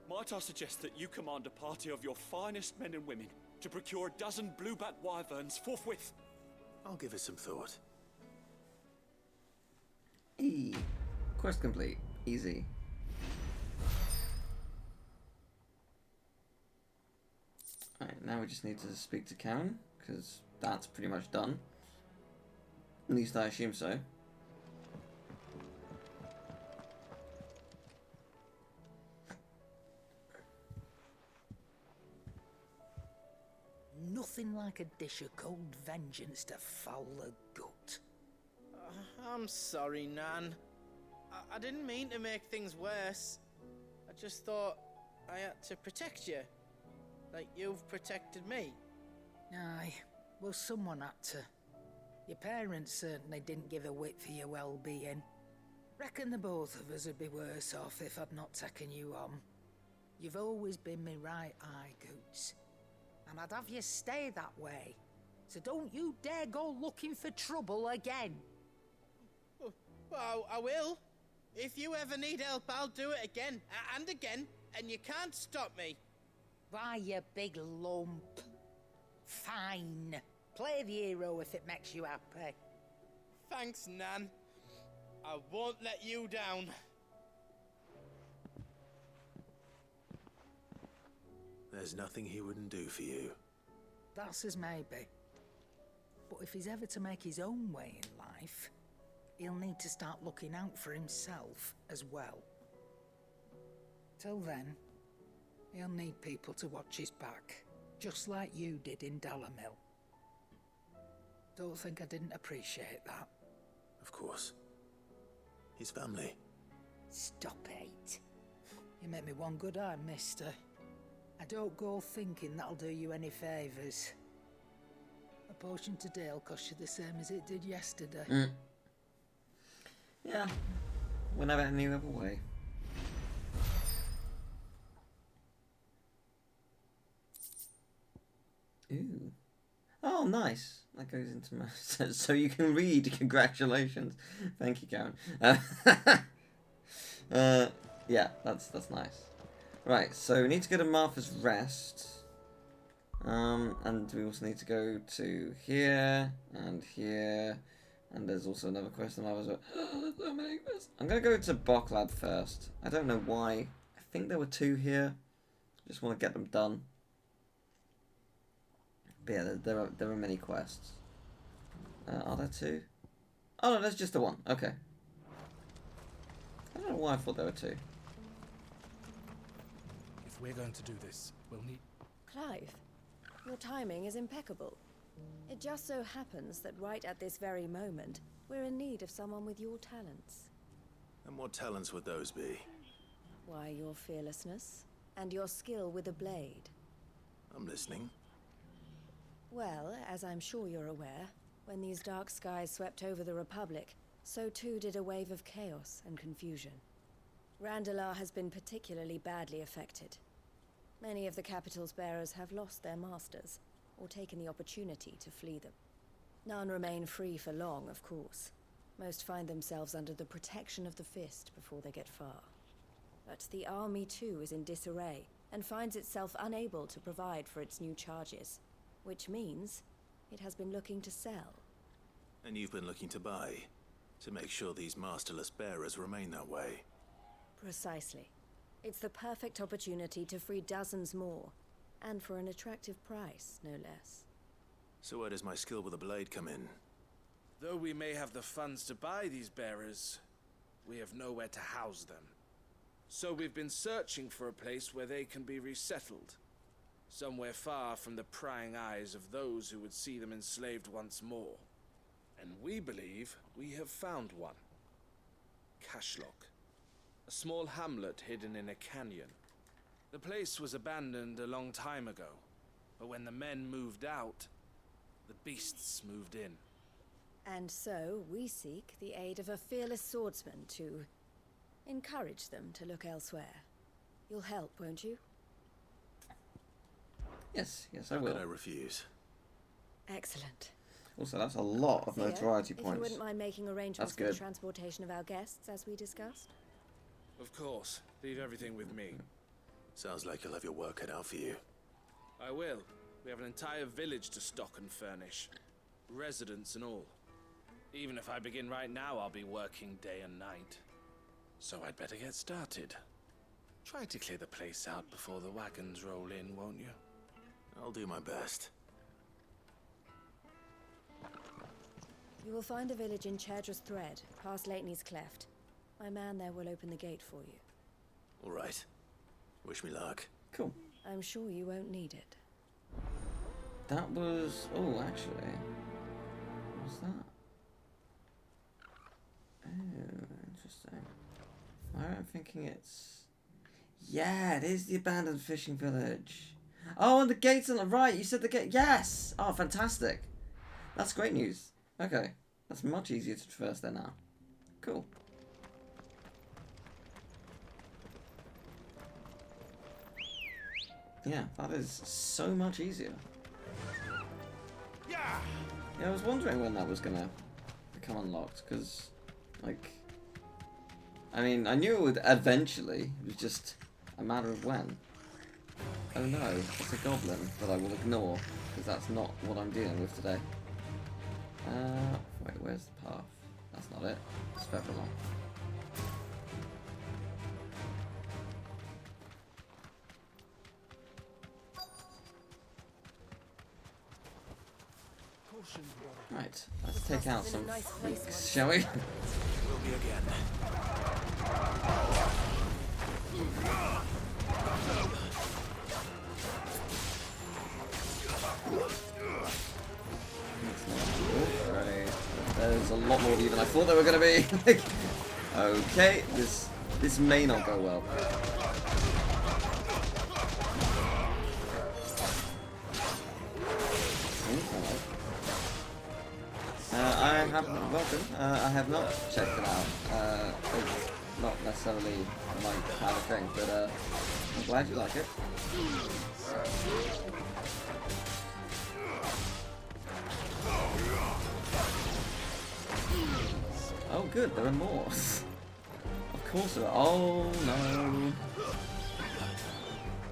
[SPEAKER 17] might I suggest that you command a party of your finest men and women to procure a dozen blueback wyverns forthwith?
[SPEAKER 3] I'll give it some thought.
[SPEAKER 1] Quest complete. Easy. Alright, now we just need to speak to Karen, because that's pretty much done. At least I assume so.
[SPEAKER 4] Nothing like a dish of cold vengeance to foul the gut.
[SPEAKER 2] I'm sorry, Nan. I didn't mean to make things worse. I just thought I had to protect you. Like you've protected me.
[SPEAKER 4] Aye, well, someone had to. Your parents certainly didn't give a whit for your well-being. Reckon the both of us would be worse off if I'd not taken you on. You've always been me right eye, Goots. And I'd have you stay that way. So don't you dare go looking for trouble again.
[SPEAKER 2] Well, I will. If you ever need help, I'll do it again and again, and you can't stop me.
[SPEAKER 4] Why, you big lump. Fine. Play the hero if it makes you happy.
[SPEAKER 2] Thanks, Nan. I won't let you down.
[SPEAKER 3] There's nothing he wouldn't do for you.
[SPEAKER 4] That's as maybe. But if he's ever to make his own way in life, he'll need to start looking out for himself as well. Till then, he'll need people to watch his back, just like you did in Dalamil. Don't think I didn't appreciate that.
[SPEAKER 3] Of course. His family.
[SPEAKER 4] Stop it. You make me one good eye, mister. I don't go thinking that'll do you any favours. A potion today'll cost you the same as it did yesterday.
[SPEAKER 1] Yeah. Wouldn't have it any other way. Ooh. Oh, nice. That goes into my... So you can read. Congratulations. Thank you, Karen. Yeah, that's nice. Right, so we need to go to Martha's Rest. And we also need to go to here, and here, and there's also another quest and others. So many quests. I'm going to go to Boklad first. I don't know why. I think there were 2 here. Just want to get them done. But yeah, there are many quests. Are there 2? Oh no, there's just the 1. Okay. I don't know why I thought there were 2.
[SPEAKER 15] If we're going to do this, we'll need...
[SPEAKER 7] Clive, your timing is impeccable. It just so happens that right at this very moment, we're in need of someone with your talents.
[SPEAKER 3] And what talents would those be?
[SPEAKER 7] Why, your fearlessness and your skill with a blade.
[SPEAKER 3] I'm listening.
[SPEAKER 7] Well, as I'm sure you're aware, when these dark skies swept over the Republic, so too did a wave of chaos and confusion. Randalar has been particularly badly affected. Many of the capital's bearers have lost their masters, or taken the opportunity to flee them. None remain free for long, of course. Most find themselves under the protection of the Fist before they get far. But the army too is in disarray, and finds itself unable to provide for its new charges. Which means it has been looking to sell.
[SPEAKER 3] And you've been looking to buy, to make sure these masterless bearers remain that way.
[SPEAKER 7] Precisely. It's the perfect opportunity to free dozens more, and for an attractive price, no less.
[SPEAKER 3] So where does my skill with a blade come in?
[SPEAKER 19] Though we may have the funds to buy these bearers, we have nowhere to house them. So we've been searching for a place where they can be resettled. Somewhere far from the prying eyes of those who would see them enslaved once more. And we believe we have found one. Cashlock. A small hamlet hidden in a canyon. The place was abandoned a long time ago, but when the men moved out, the beasts moved in.
[SPEAKER 7] And so, we seek the aid of a fearless swordsman to encourage them to look elsewhere. You'll help, won't you?
[SPEAKER 1] Yes, I
[SPEAKER 3] How
[SPEAKER 1] will.
[SPEAKER 3] could I refuse?
[SPEAKER 7] Excellent.
[SPEAKER 1] Also, that's a lot of
[SPEAKER 7] Theo,
[SPEAKER 1] notoriety
[SPEAKER 7] if you
[SPEAKER 1] points.
[SPEAKER 7] wouldn't mind making arrangements
[SPEAKER 1] That's
[SPEAKER 7] for the
[SPEAKER 1] good.
[SPEAKER 7] transportation of our guests, as we discussed.
[SPEAKER 19] Of course. Leave everything with me.
[SPEAKER 3] Sounds like you'll have your work cut out for you.
[SPEAKER 19] I will. We have an entire village to stock and furnish. Residents and all. Even if I begin right now, I'll be working day and night. So I'd better get started. Try to clear the place out before the wagons roll in, won't you?
[SPEAKER 3] I'll do my best.
[SPEAKER 7] You will find a village in Chaidra's Thread, past Lateney's Cleft. My man there will open the gate for you.
[SPEAKER 3] All right. Wish me luck.
[SPEAKER 1] Cool.
[SPEAKER 7] I'm sure you won't need it.
[SPEAKER 1] That was... Oh, actually... What's that? Oh, interesting. I'm thinking it's... Yeah, it is the abandoned fishing village. Oh, and the gate's on the right. You said the gate... Yes! Oh, fantastic. That's great news. Okay. That's much easier to traverse there now. Cool. Yeah, that is so much easier. Yeah, I was wondering when that was gonna become unlocked, because, like, I mean, I knew it would eventually. It was just a matter of when. Oh no, it's a goblin that I will ignore, because that's not what I'm dealing with today. Wait, where's the path? That's not it. It's Sevfora. Right, let's take out some freaks, shall we?
[SPEAKER 3] Will be again.
[SPEAKER 1] Right. There's a lot more of you than I thought there were going to be. Okay, this may not go well. I have not checked it out. It's not necessarily my kind of thing, but I'm glad you like it. Oh good, there are more. Of course there are. Oh no. I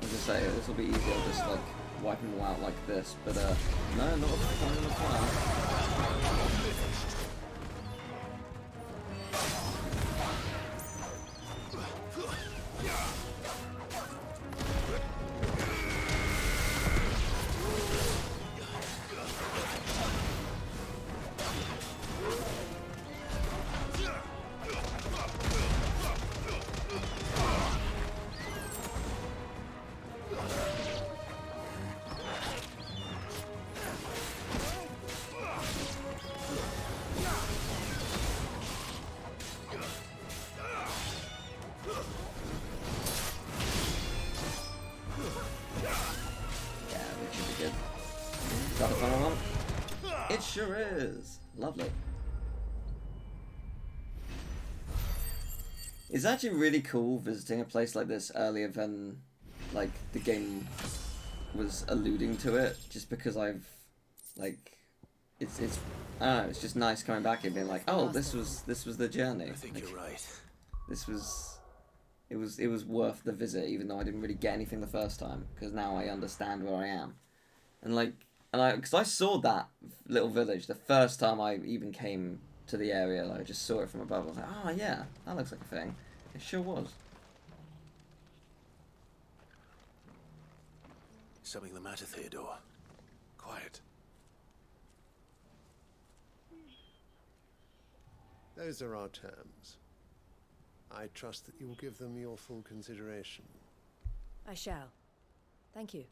[SPEAKER 1] was gonna say, this will be easier, just like wiping them out like this, but no, not on the plan. It sure is. Lovely. It's actually really cool visiting a place like this earlier than like the game was alluding to it, just because I've like it's I don't know, it's just nice coming back and being like, oh, this was the journey.
[SPEAKER 3] I think you're right.
[SPEAKER 1] This was it was worth the visit, even though I didn't really get anything the first time, because now I understand where I am. And because I saw that little village the first time I even came to the area, like I just saw it from above. I was like, oh yeah, that looks like a thing. It sure was.
[SPEAKER 3] Something the matter, Theodore?
[SPEAKER 8] Quiet. Those are our terms. I trust that you will give them your full consideration.
[SPEAKER 6] I shall. Thank you.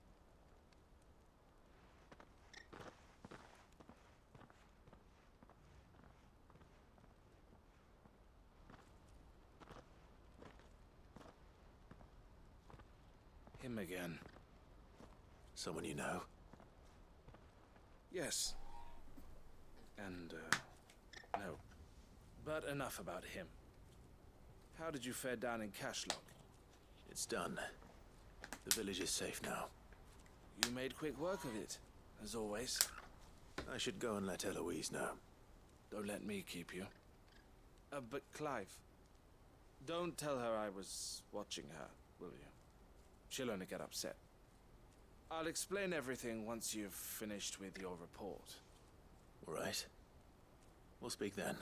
[SPEAKER 19] Him again.
[SPEAKER 3] Someone you know?
[SPEAKER 19] Yes. And, no. But enough about him. How did you fare down in Cashlock?
[SPEAKER 3] It's done. The village is safe now.
[SPEAKER 19] You made quick work of it, as always.
[SPEAKER 3] I should go and let Eloise know.
[SPEAKER 19] Don't let me keep you. But Clive, don't tell her I was watching her, will you? She'll only get upset. I'll explain everything once you've finished with your report.
[SPEAKER 3] All right. We'll speak then.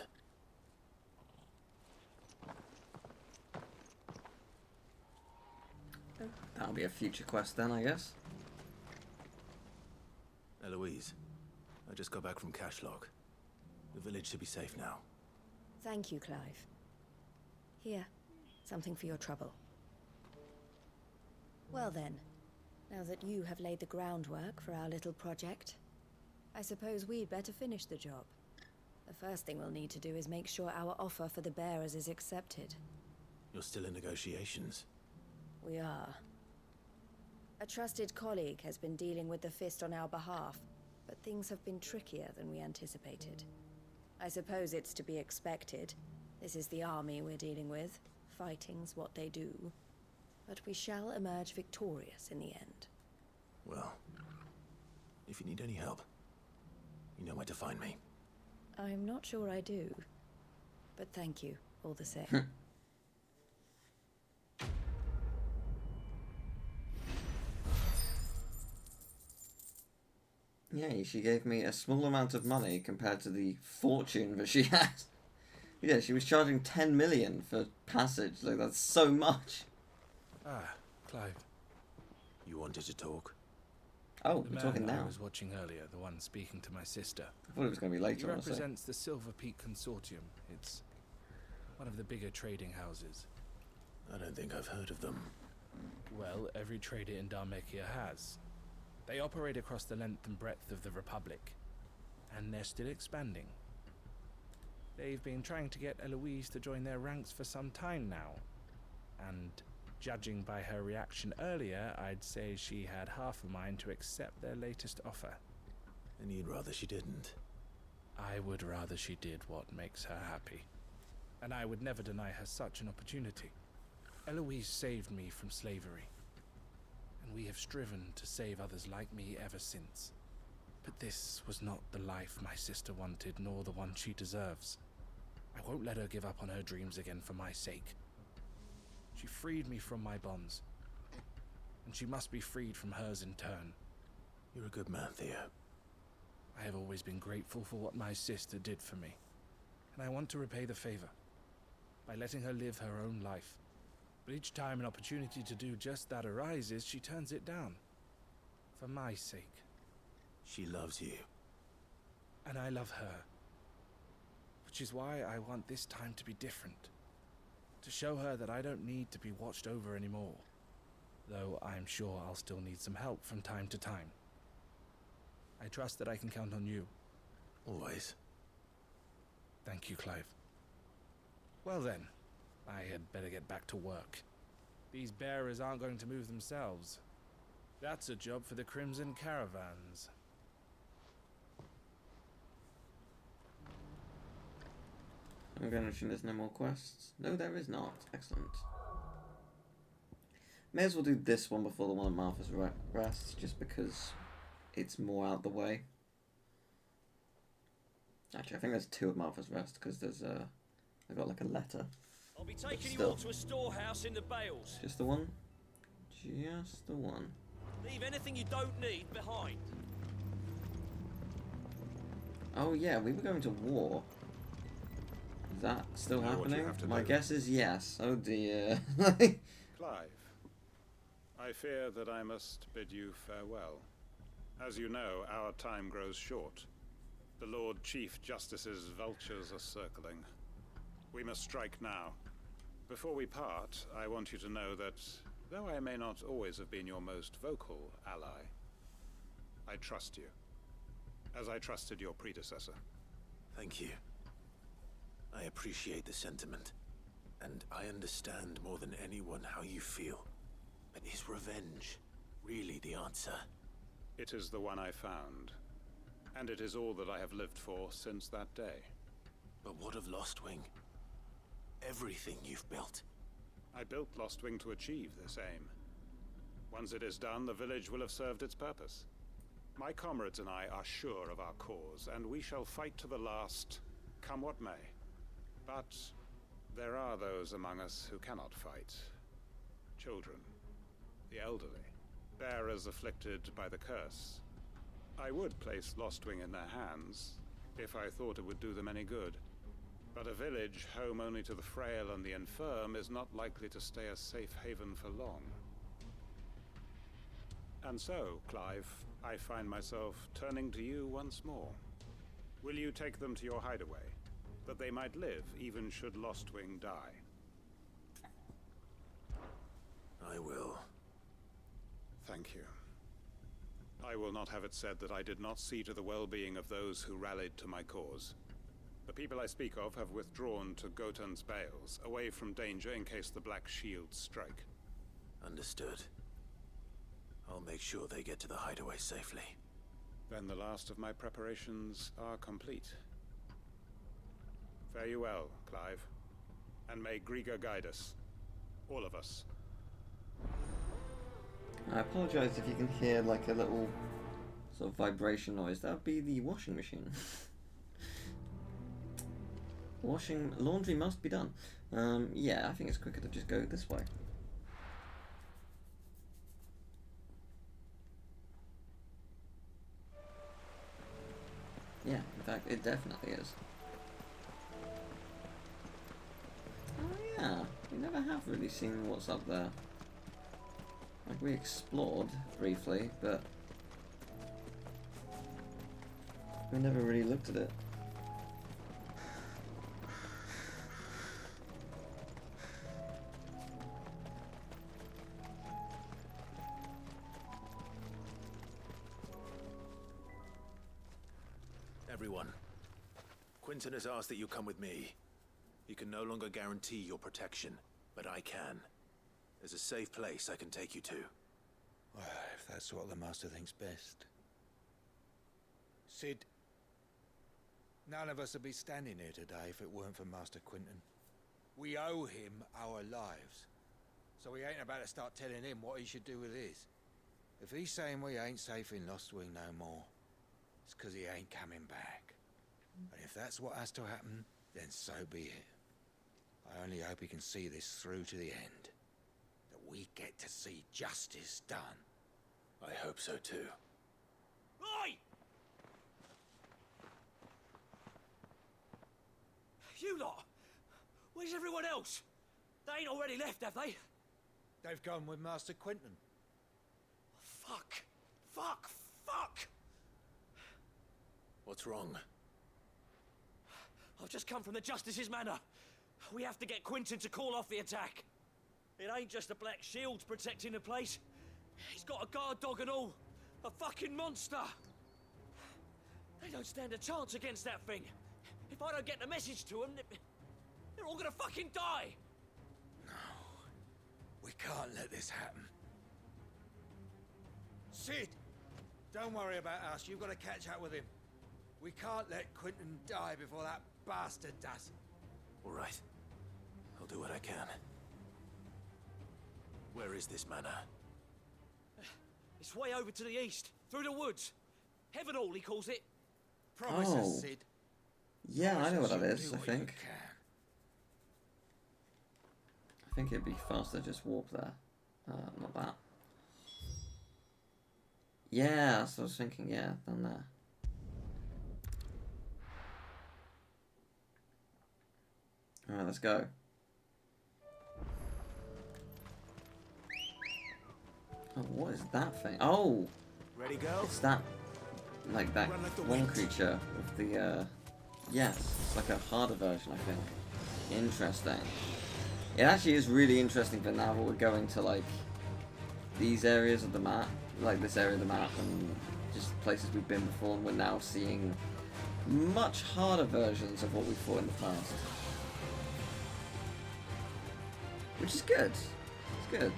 [SPEAKER 1] That'll be a future quest then, I guess.
[SPEAKER 3] Eloise, I just got back from Cashlock. The village should be safe now.
[SPEAKER 6] Thank you, Clive. Here, something for your trouble. Well then, now that you have laid the groundwork for our little project, I suppose we'd better finish the job. The first thing we'll need to do is make sure our offer for the bearers is accepted.
[SPEAKER 3] You're still in negotiations?
[SPEAKER 6] We are. A trusted colleague has been dealing with the Fist on our behalf, but things have been trickier than we anticipated. I suppose it's to be expected. This is the army we're dealing with. Fighting's what they do. But we shall emerge victorious in the end.
[SPEAKER 3] Well, if you need any help, you know where to find me.
[SPEAKER 6] I'm not sure I do, but thank you all the same.
[SPEAKER 1] Yeah, she gave me a small amount of money compared to the fortune that she had. Yeah, she was charging 10 million for passage. Like, that's so much.
[SPEAKER 15] Ah, Clive.
[SPEAKER 3] You wanted to talk?
[SPEAKER 1] Oh,
[SPEAKER 15] The
[SPEAKER 1] we're talking
[SPEAKER 15] man
[SPEAKER 1] now.
[SPEAKER 15] I was watching earlier, the one speaking to my sister.
[SPEAKER 1] I thought it was going to be later,
[SPEAKER 15] He
[SPEAKER 1] honestly.
[SPEAKER 15] represents the Silver Peak Consortium. It's one of the bigger trading houses.
[SPEAKER 3] I don't think I've heard of them.
[SPEAKER 15] Well, every trader in Dharmekia has. They operate across the length and breadth of the Republic, and they're still expanding. They've been trying to get Eloise to join their ranks for some time now, and judging by her reaction earlier, I'd say she had half a mind to accept their latest offer.
[SPEAKER 3] And you'd rather she didn't?
[SPEAKER 15] I would rather she did what makes her happy, and I would never deny her such an opportunity. Eloise saved me from slavery, and we have striven to save others like me ever since. But this was not the life my sister wanted, nor the one she deserves. I won't let her give up on her dreams again for my sake. She freed me from my bonds, and she must be freed from hers in turn.
[SPEAKER 3] You're a good man, Theo.
[SPEAKER 15] I have always been grateful for what my sister did for me, and I want to repay the favor by letting her live her own life. But each time an opportunity to do just that arises, she turns it down. For my sake.
[SPEAKER 3] She loves you.
[SPEAKER 15] And I love her. Which is why I want this time to be different. To show her that I don't need to be watched over anymore. Though I'm sure I'll still need some help from time to time. I trust that I can count on you.
[SPEAKER 3] Always.
[SPEAKER 15] Thank you, Clive. Well then, I had better get back to work. These bearers aren't going to move themselves. That's a job for the Crimson Caravans.
[SPEAKER 1] I'm going to assume there's no more quests. No, there is not. Excellent. May as well do this one before the one at Martha's Rest, just because it's more out the way. Actually, I think there's two at Martha's Rest, because there's I got like a letter.
[SPEAKER 17] I'll be taking you all to a storehouse in the Bales.
[SPEAKER 1] Just the one? Just the one.
[SPEAKER 17] Leave anything you don't need behind.
[SPEAKER 1] Oh yeah, we were going to war. Is that still happening? My guess is yes. Oh dear.
[SPEAKER 20] Clive, I fear that I must bid you farewell. As you know, our time grows short. The Lord Chief Justice's vultures are circling. We must strike now. Before we part, I want you to know that, though I may not always have been your most vocal ally, I trust you, as I trusted your predecessor.
[SPEAKER 3] Thank you. I appreciate the sentiment, and I understand more than anyone how you feel. But is revenge really the answer?
[SPEAKER 20] It is the one I found, and it is all that I have lived for since that day.
[SPEAKER 3] But what of Lostwing? Everything you've built.
[SPEAKER 20] I built Lostwing to achieve this aim. Once it is done, the village will have served its purpose. My comrades and I are sure of our cause, and we shall fight to the last, come what may. But there are those among us who cannot fight. Children, the elderly, bearers afflicted by the curse. I would place Lostwing in their hands, if I thought it would do them any good. But a village home only to the frail and the infirm is not likely to stay a safe haven for long. And so, Clive, I find myself turning to you once more. Will you take them to your hideaway, that they might live even should Lostwing die?
[SPEAKER 3] I will.
[SPEAKER 20] Thank you. I will not have it said that I did not see to the well-being of those who rallied to my cause. The people I speak of have withdrawn to Gotan's Bales, away from danger in case the Black Shields strike.
[SPEAKER 3] Understood. I'll make sure they get to the hideaway safely.
[SPEAKER 20] Then the last of my preparations are complete. Fare you well, Clive. And may Griga guide us. All of us.
[SPEAKER 1] I apologise if you can hear like a little sort of vibration noise. That would be the washing machine. Laundry must be done. Yeah, I think it's quicker to just go this way. Yeah, in fact, it definitely is. Oh yeah, we never have really seen what's up there. Like, we explored briefly, but we never really looked at it.
[SPEAKER 3] Everyone, Quinton has asked that you come with me. He can no longer guarantee your protection, but I can. There's a safe place I can take you to.
[SPEAKER 21] Well, if that's what the Master thinks best. Sid, none of us would be standing here today if it weren't for Master Quinton. We owe him our lives. So we ain't about to start telling him what he should do with his. If he's saying we ain't safe in Lostwing no more, it's 'cause he ain't coming back. And if that's what has to happen, then so be it. I only hope he can see this through to the end. That we get to see justice done.
[SPEAKER 3] I hope so too.
[SPEAKER 17] Oi! You lot! Where's everyone else? They ain't already left, have they?
[SPEAKER 21] They've gone with Master Quinton.
[SPEAKER 17] Fuck! Fuck! Fuck!
[SPEAKER 3] What's wrong?
[SPEAKER 17] I've just come from the Justice's manor. We have to get Quinton to call off the attack. It ain't just the Black Shields protecting the place. He's got a guard dog and all. A fucking monster. They don't stand a chance against that thing. If I don't get the message to them, they're all gonna fucking die.
[SPEAKER 21] We can't let this happen. Sid! Don't worry about us. You've got to catch up with him. We can't let Quinton die before that bastard does.
[SPEAKER 3] All right. I'll do what I can. Where is this manor?
[SPEAKER 17] It's way over to the east, through the woods. Heaven Hall, he calls it.
[SPEAKER 21] Promise us, Sid.
[SPEAKER 1] Yeah, I know what that
[SPEAKER 21] Promise
[SPEAKER 1] is,
[SPEAKER 21] you'll
[SPEAKER 1] I
[SPEAKER 21] do what you
[SPEAKER 1] think. I think it'd be faster to just warp there. Not that. Yeah, that's what I was thinking, yeah, down there. Alright, let's go. Oh, what is that thing? Oh!
[SPEAKER 3] Ready, go?
[SPEAKER 1] It's that, like that one creature with the, yes, it's like a harder version, I think. Interesting. It actually is really interesting for now that we're going to, like, these areas of the map, like this area of the map, and just places we've been before, and we're now seeing much harder versions of what we fought in the past. Which is good. It's good.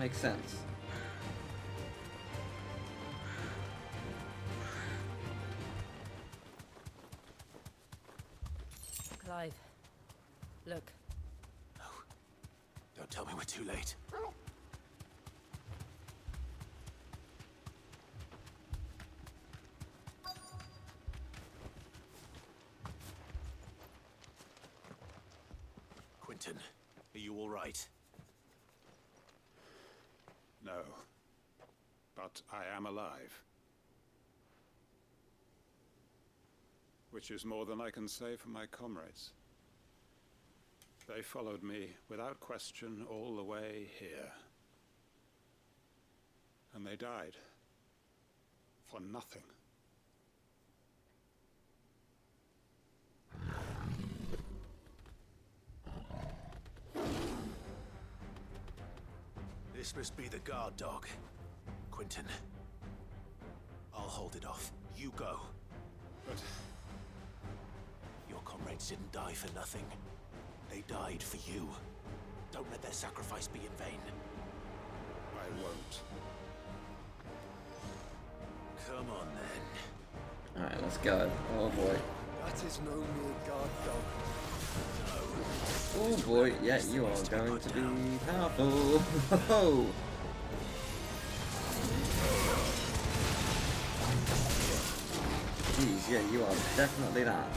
[SPEAKER 1] Makes sense.
[SPEAKER 6] Clive, look.
[SPEAKER 3] No. Don't tell me we're too late. Quinton, are you all right?
[SPEAKER 20] No. But I am alive. Which is more than I can say for my comrades. They followed me without question all the way here. And they died. For nothing.
[SPEAKER 3] This must be the guard dog. Quinton. I'll hold it off. You go.
[SPEAKER 20] But
[SPEAKER 3] your comrades didn't die for nothing. They died for you. Don't let their sacrifice be in vain.
[SPEAKER 20] I won't.
[SPEAKER 3] Come on, then.
[SPEAKER 1] Alright, let's go. Oh boy.
[SPEAKER 16] That is no mere guard dog.
[SPEAKER 1] Oh boy, yeah, you are going to be powerful. Whoa. Jeez, yeah, you are definitely that.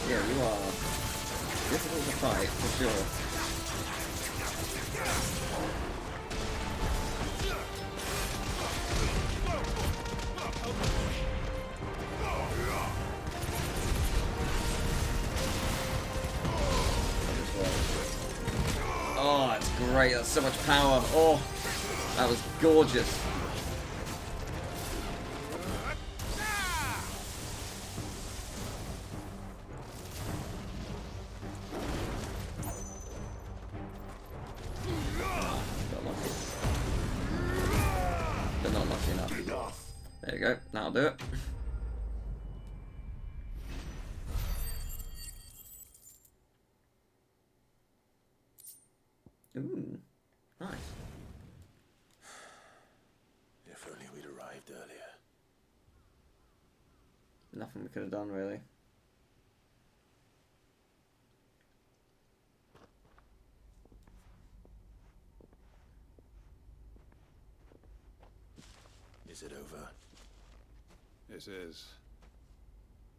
[SPEAKER 1] Yeah, you are difficult to fight, for sure. Oh, that's great. That's so much power. Oh, that was gorgeous. But not lucky enough. There you go. That'll do it. Ooh, nice.
[SPEAKER 3] If only we'd arrived earlier.
[SPEAKER 1] Nothing we could have done, really.
[SPEAKER 3] Is it over?
[SPEAKER 20] This is.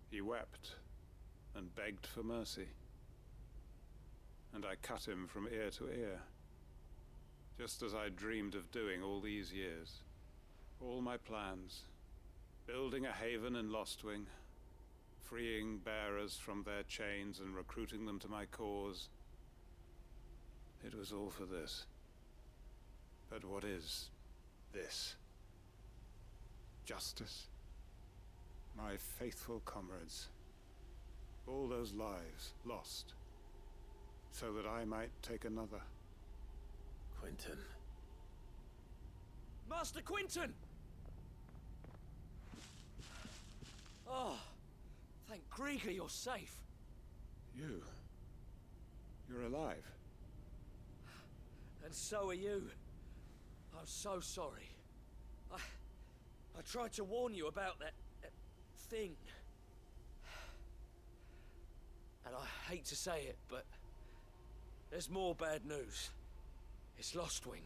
[SPEAKER 20] He wept and begged for mercy. And I cut him from ear to ear, just as I dreamed of doing all these years. All my plans, building a haven in Lostwing, freeing bearers from their chains and recruiting them to my cause. It was all for this. But what is this? Justice? My faithful comrades. All those lives lost, so that I might take another.
[SPEAKER 3] Quentin.
[SPEAKER 17] Master Quentin! Oh, thank Grieger you're safe.
[SPEAKER 20] You're alive.
[SPEAKER 17] And so are you. I'm so sorry. I tried to warn you about that thing. And I hate to say it, but there's more bad news. It's Lostwing.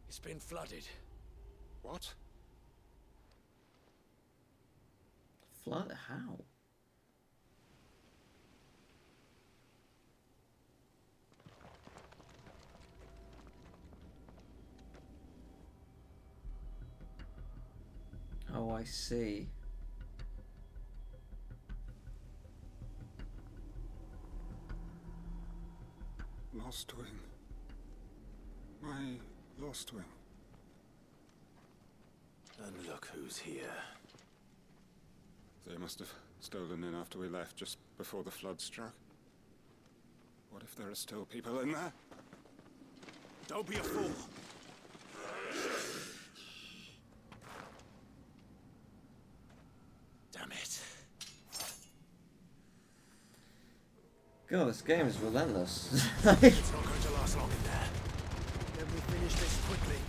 [SPEAKER 17] It's been flooded.
[SPEAKER 20] What?
[SPEAKER 1] Flood? How? Oh, I see.
[SPEAKER 20] Lostwing. My Lostwing.
[SPEAKER 3] And look who's here.
[SPEAKER 20] They must have stolen in after we left, just before the flood struck. What if there are still people in there?
[SPEAKER 3] Don't be a fool! Damn it.
[SPEAKER 1] God, this game is relentless.
[SPEAKER 3] It's not going to last long in there.
[SPEAKER 17] Then we finish this quickly.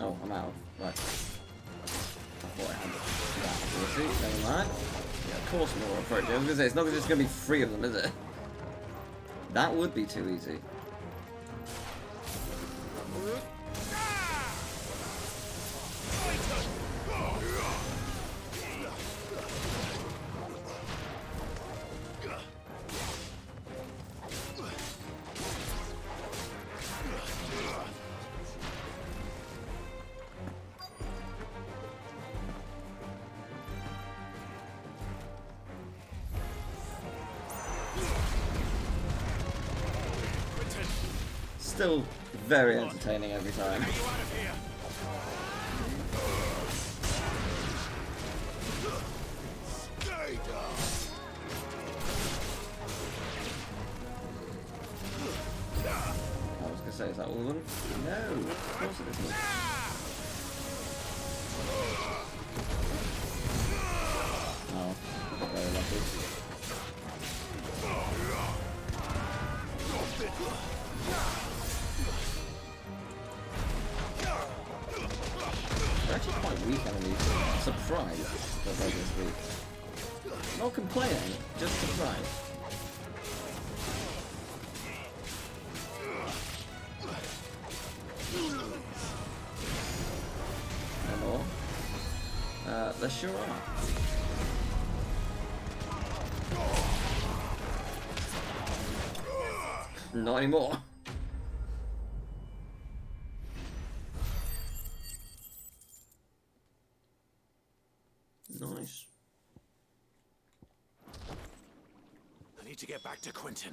[SPEAKER 1] Oh, I'm out. Right. I thought I had that ability. Never mind. Yeah, of course more approach. I was gonna say, it's not just gonna be 3 of them, is it? That would be too easy. Still very entertaining every time. I was gonna say, is that all of them? No, of course it isn't. Oh, very lucky. They're actually quite weak enemies. Surprised that they're this weak. Not complaining, just surprised. No more? There sure are. Not anymore. Nice.
[SPEAKER 3] I need to get back to Quentin.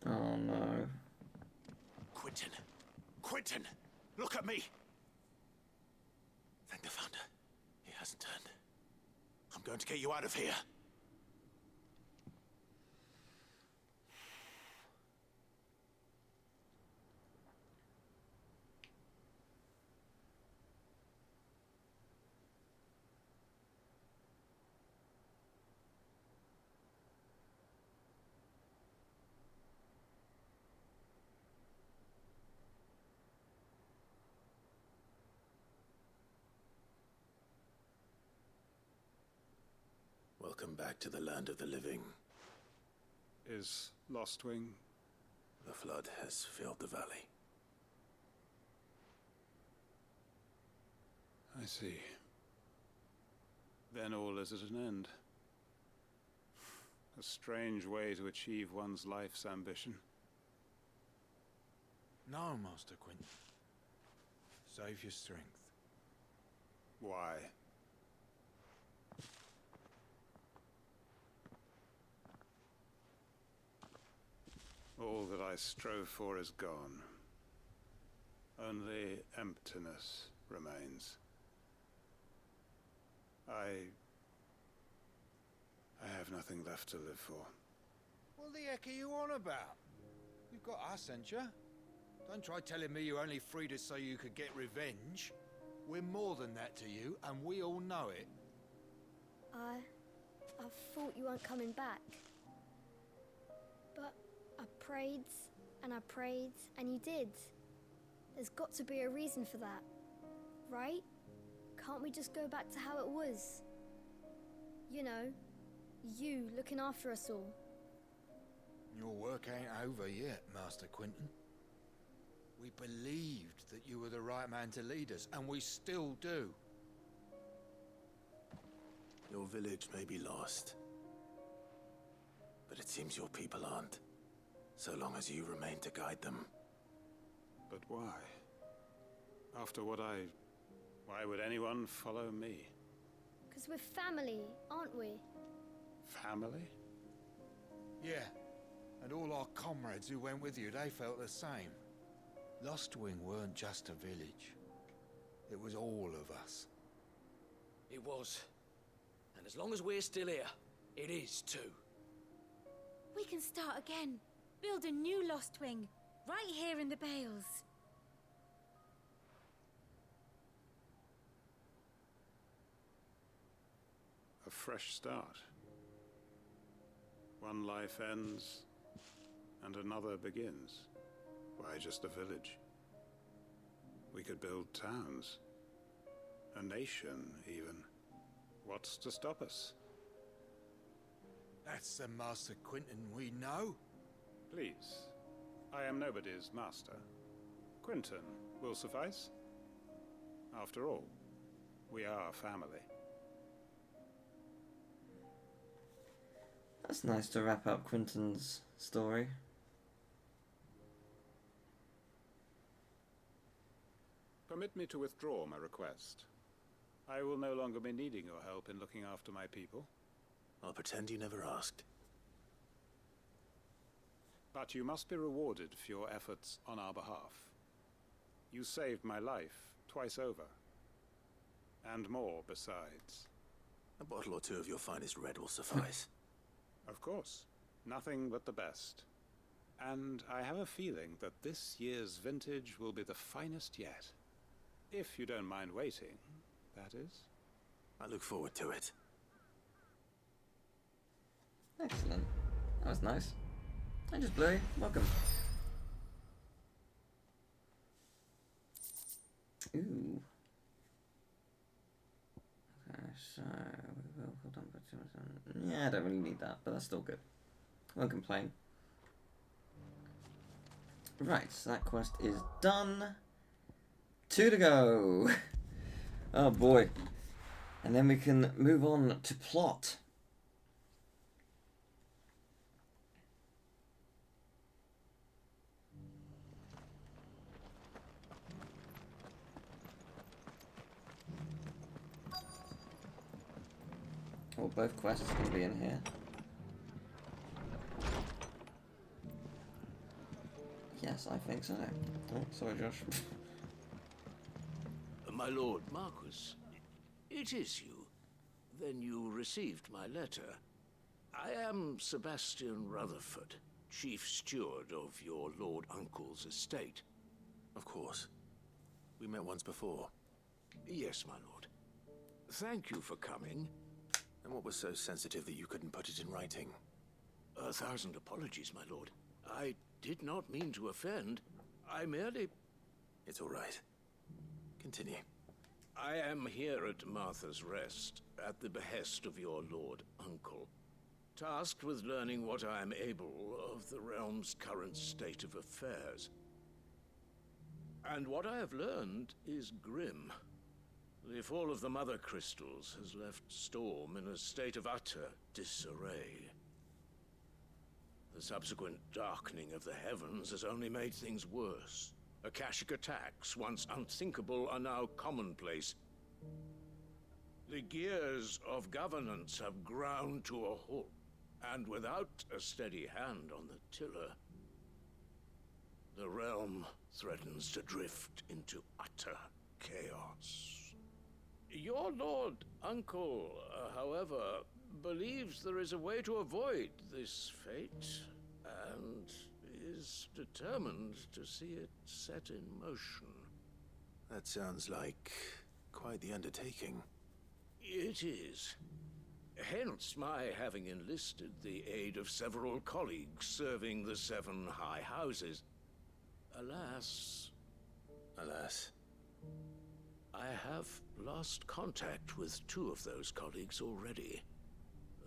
[SPEAKER 1] Oh no.
[SPEAKER 3] Quentin. Quentin! Look at me! Thank the Founder. He hasn't turned. I'm going to get you out of here. Welcome back to the land of the living.
[SPEAKER 20] Is Lostwing?
[SPEAKER 3] The flood has filled the valley.
[SPEAKER 20] I see. Then all is at an end. A strange way to achieve one's life's ambition.
[SPEAKER 21] No, Master Quinton. Save your strength.
[SPEAKER 20] Why? All that I strove for is gone. Only emptiness remains. I have nothing left to live for.
[SPEAKER 21] What the heck are you on about? You've got us, ain't you? Don't try telling me you only freed us so you could get revenge. We're more than that to you, and we all know it.
[SPEAKER 12] I thought you weren't coming back. But I prayed, and you did. There's got to be a reason for that, right? Can't we just go back to how it was? You know, you looking after us all.
[SPEAKER 21] Your work ain't over yet, Master Quinton. We believed that you were the right man to lead us, and we still do.
[SPEAKER 3] Your village may be lost, but it seems your people aren't, so long as you remain to guide them.
[SPEAKER 20] But why? After what why would anyone follow me?
[SPEAKER 12] 'Cause we're family, aren't we?
[SPEAKER 20] Family?
[SPEAKER 21] Yeah, and all our comrades who went with you, they felt the same. Lostwing weren't just a village. It was all of us.
[SPEAKER 18] It was. And as long as we're still here, it is too.
[SPEAKER 9] We can start again. Build a new Lostwing, right here in the Bales.
[SPEAKER 20] A fresh start. One life ends, and another begins. Why just a village? We could build towns. A nation, even. What's to stop us?
[SPEAKER 21] That's the Master Quinton we know.
[SPEAKER 20] Please. I am nobody's master. Quinton will suffice. After all, we are family.
[SPEAKER 1] That's nice to wrap up Quinton's story.
[SPEAKER 20] Permit me to withdraw my request. I will no longer be needing your help in looking after my people.
[SPEAKER 3] I'll pretend you never asked.
[SPEAKER 20] But you must be rewarded for your efforts on our behalf. You saved my life twice over. And more besides.
[SPEAKER 3] A bottle or two of your finest red will suffice.
[SPEAKER 20] Of course. Nothing but the best. And I have a feeling that this year's vintage will be the finest yet. If you don't mind waiting, that is.
[SPEAKER 3] I look forward to it.
[SPEAKER 1] Excellent. That was nice. Hi, just Bluey. Welcome. Ooh. Okay, so we will hold on for 2 minutes. Yeah, I don't really need that, but that's still good. Won't complain. Right, so that quest is done. 2 to go. Oh boy. And then we can move on to plot. Well, both quests can be in here. Yes, I think so. Oh, sorry, Josh.
[SPEAKER 22] My lord Marquis, it is you. Then you received my letter. I am Sebastian Rutherford, chief steward of your lord uncle's estate.
[SPEAKER 3] Of course. We met once before.
[SPEAKER 22] Yes, my lord. Thank you for coming.
[SPEAKER 3] And what was so sensitive that you couldn't put it in writing?
[SPEAKER 22] 1,000 apologies, my lord. I did not mean to offend. I merely...
[SPEAKER 3] It's all right. Continue.
[SPEAKER 22] I am here at Martha's Rest, at the behest of your lord uncle, tasked with learning what I am able of the realm's current state of affairs. And what I have learned is grim. The fall of the Mother Crystals has left Storm in a state of utter disarray. The subsequent darkening of the heavens has only made things worse. Akashic attacks, once unthinkable, are now commonplace. The gears of governance have ground to a halt, and without a steady hand on the tiller, the realm threatens to drift into utter chaos. Your Lord Uncle, however, believes there is a way to avoid this fate, and is determined to see it set in motion.
[SPEAKER 3] That sounds like quite the undertaking.
[SPEAKER 22] It is. Hence my having enlisted the aid of several colleagues serving the 7 high houses. Alas, I have lost contact with 2 of those colleagues already.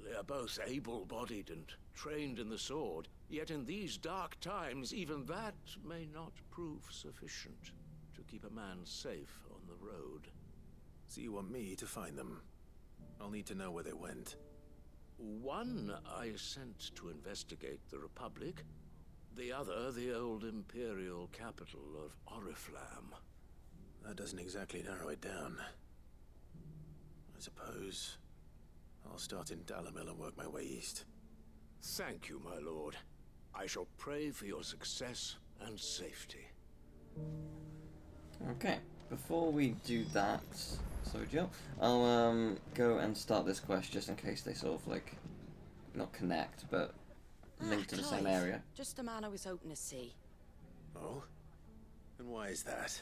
[SPEAKER 22] They are both able-bodied and trained in the sword, yet in these dark times, even that may not prove sufficient to keep a man safe on the road.
[SPEAKER 3] So you want me to find them? I'll need to know where they went.
[SPEAKER 22] One I sent to investigate the Republic, the other the old Imperial capital of Oriflamme.
[SPEAKER 3] That doesn't exactly narrow it down. I suppose I'll start in Dalimil and work my way east.
[SPEAKER 22] Thank you, my lord. I shall pray for your success and safety.
[SPEAKER 1] Okay, before we do that, sorry Jill, I'll go and start this quest just in case they sort of like, not connect, but link to the same
[SPEAKER 7] Clive.
[SPEAKER 1] area.
[SPEAKER 7] Just the man I was hoping to see.
[SPEAKER 3] Oh? And why is that?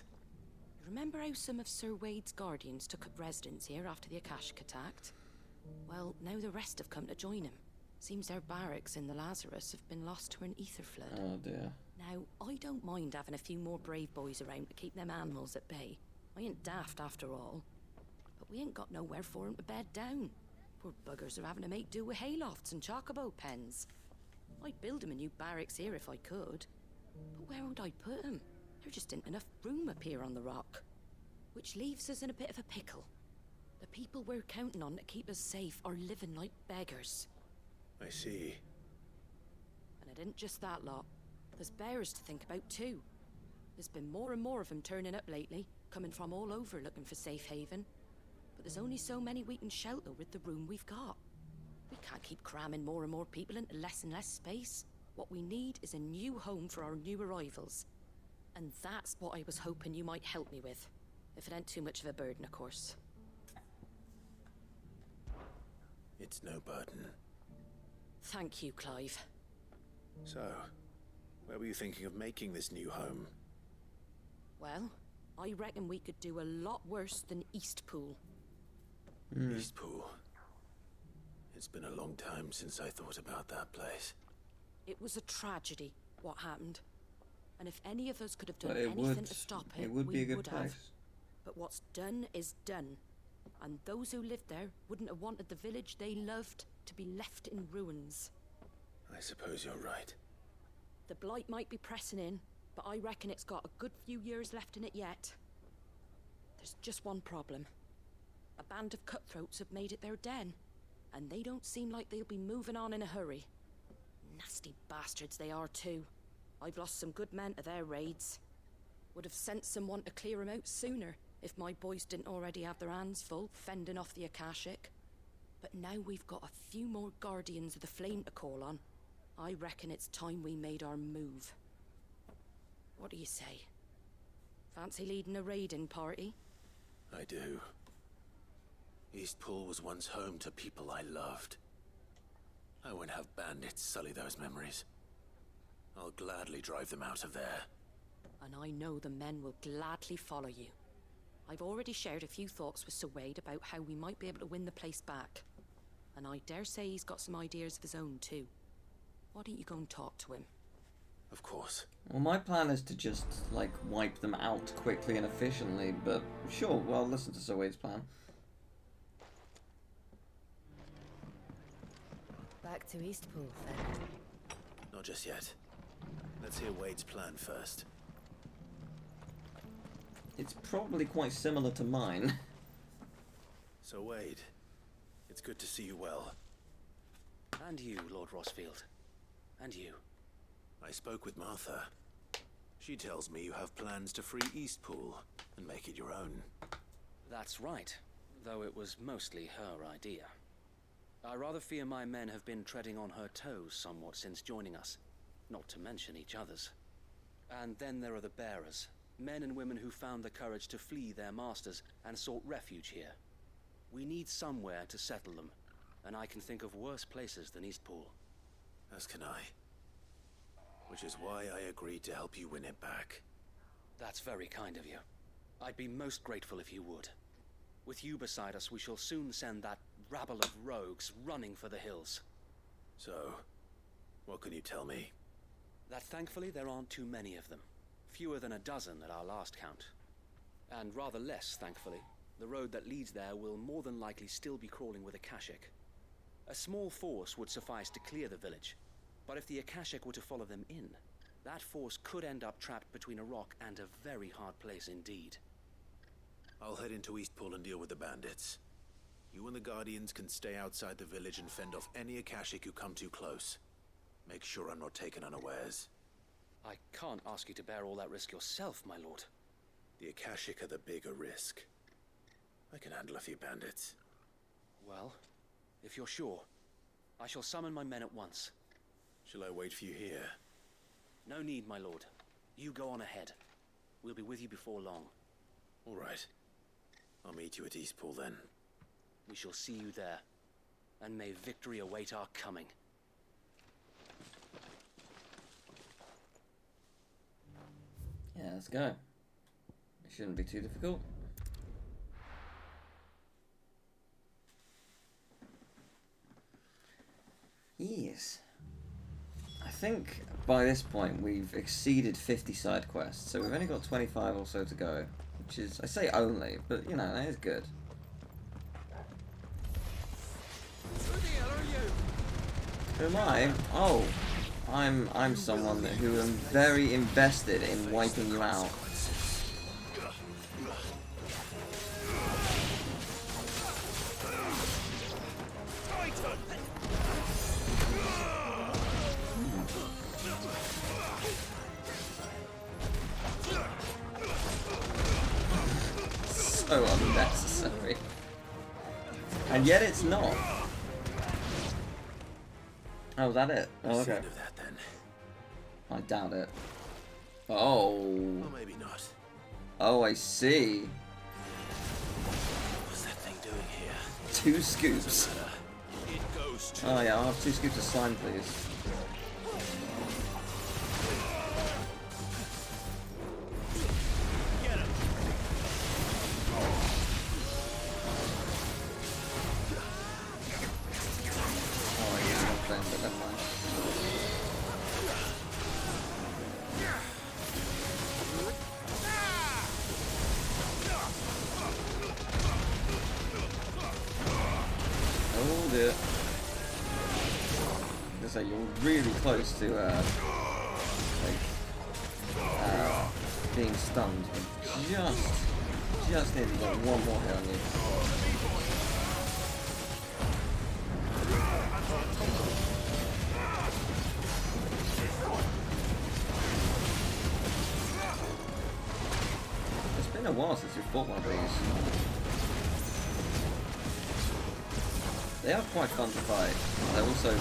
[SPEAKER 7] Remember how some of Sir Wade's guardians took up residence here after the Akashic attacked? Well, now the rest have come to join him. Seems their barracks in the Lazarus have been lost to an ether flood.
[SPEAKER 1] Oh dear.
[SPEAKER 7] Now, I don't mind having a few more brave boys around to keep them animals at bay. I ain't daft after all. But we ain't got nowhere for 'em to bed down. Poor buggers are having to make do with haylofts and chocobo pens. I'd build 'em a new barracks here if I could. But where would I put 'em? There just ain't enough room up here on the rock. Which leaves us in a bit of a pickle. The people we're counting on to keep us safe are living like beggars.
[SPEAKER 3] I see.
[SPEAKER 7] And it ain't just that lot. There's bears to think about too. There's been more and more of them turning up lately, coming from all over looking for safe haven. But there's only so many we can shelter with the room we've got. We can't keep cramming more and more people into less and less space. What we need is a new home for our new arrivals. And that's what I was hoping you might help me with. If it ain't too much of a burden, of course.
[SPEAKER 3] It's no burden.
[SPEAKER 7] Thank you, Clive.
[SPEAKER 3] So, where were you thinking of making this new home?
[SPEAKER 7] Well, I reckon we could do a lot worse than Eastpool.
[SPEAKER 3] Eastpool. It's been a long time since I thought about that place.
[SPEAKER 7] It was a tragedy, what happened. And if any of us could have done
[SPEAKER 1] But it
[SPEAKER 7] anything
[SPEAKER 1] would-
[SPEAKER 7] to stop
[SPEAKER 1] it
[SPEAKER 7] it,
[SPEAKER 1] would be
[SPEAKER 7] we
[SPEAKER 1] a good
[SPEAKER 7] would have.
[SPEAKER 1] place.
[SPEAKER 7] But what's done is done. And those who lived there wouldn't have wanted the village they loved to be left in ruins.
[SPEAKER 3] I suppose you're right.
[SPEAKER 7] The blight might be pressing in, but I reckon it's got a good few years left in it yet. There's just one problem. A band of cutthroats have made it their den, and they don't seem like they'll be moving on in a hurry. Nasty bastards they are too. I've lost some good men to their raids. Would have sent someone to clear 'em out sooner if my boys didn't already have their hands full fending off the Akashic. But now we've got a few more guardians of the flame to call on. I reckon it's time we made our move. What do you say? Fancy leading a raiding party?
[SPEAKER 3] I do. Eastpool was once home to people I loved. I won't have bandits sully those memories. I'll gladly drive them out of there.
[SPEAKER 7] And I know the men will gladly follow you. I've already shared a few thoughts with Sir Wade about how we might be able to win the place back. And I dare say he's got some ideas of his own too. Why don't you go and talk to him?
[SPEAKER 3] Of course.
[SPEAKER 1] Well, my plan is to just, like, wipe them out quickly and efficiently, but sure, well, listen to Sir Wade's plan.
[SPEAKER 6] Back to Eastpool, then.
[SPEAKER 3] Not just yet. Let's hear Wade's plan first.
[SPEAKER 1] It's probably quite similar to mine.
[SPEAKER 3] So Wade, it's good to see you well.
[SPEAKER 10] And you, Lord Rosfield. And you.
[SPEAKER 3] I spoke with Martha. She tells me you have plans to free Eastpool and make it your own.
[SPEAKER 10] That's right, though it was mostly her idea. I rather fear my men have been treading on her toes somewhat since joining us, not to mention each other's. And then there are the bearers, men and women who found the courage to flee their masters and sought refuge here. We need somewhere to settle them, and I can think of worse places than Eastpool.
[SPEAKER 3] As can I. Which is why I agreed to help you win it back.
[SPEAKER 10] That's very kind of you. I'd be most grateful if you would. With you beside us, we shall soon send that rabble of rogues running for the hills.
[SPEAKER 3] So, what can you tell me?
[SPEAKER 10] That thankfully there aren't too many of them. Fewer than a dozen at our last count. And rather less, thankfully. The road that leads there will more than likely still be crawling with Akashic. A small force would suffice to clear the village, but if the Akashic were to follow them in, that force could end up trapped between a rock and a very hard place indeed.
[SPEAKER 3] I'll head into Eastpool and deal with the bandits. You and the Guardians can stay outside the village and fend off any Akashic who come too close. Make sure I'm not taken unawares.
[SPEAKER 10] I can't ask you to bear all that risk yourself, my lord.
[SPEAKER 3] The Akashic are the bigger risk. I can handle a few bandits.
[SPEAKER 10] Well, if you're sure, I shall summon my men at once.
[SPEAKER 3] Shall I wait for you here?
[SPEAKER 10] No need, my lord. You go on ahead. We'll be with you before long.
[SPEAKER 3] All right. I'll meet you at Eastpool then.
[SPEAKER 10] We shall see you there. And may victory await our coming.
[SPEAKER 1] Yeah, let's go. It shouldn't be too difficult. Yes. I think by this point we've exceeded 50 side quests, so we've only got 25 or so to go, which is, I say only, but you know, that is good.
[SPEAKER 2] Who the hell are you?
[SPEAKER 1] Who am I? Oh, I'm someone who am very invested in wiping you out. So unnecessary. And yet it's not. Oh, is that it? Oh, okay. I doubt it. Oh.
[SPEAKER 3] Or maybe not.
[SPEAKER 1] Oh, I see.
[SPEAKER 3] What's that thing doing here?
[SPEAKER 1] 2 scoops.
[SPEAKER 3] It goes to...
[SPEAKER 1] Oh yeah, I'll have 2 scoops of slime, please. Close to being stunned. Just need to get one more hit on you. It's been a while since we've fought one of these. They are quite fun to fight. They're also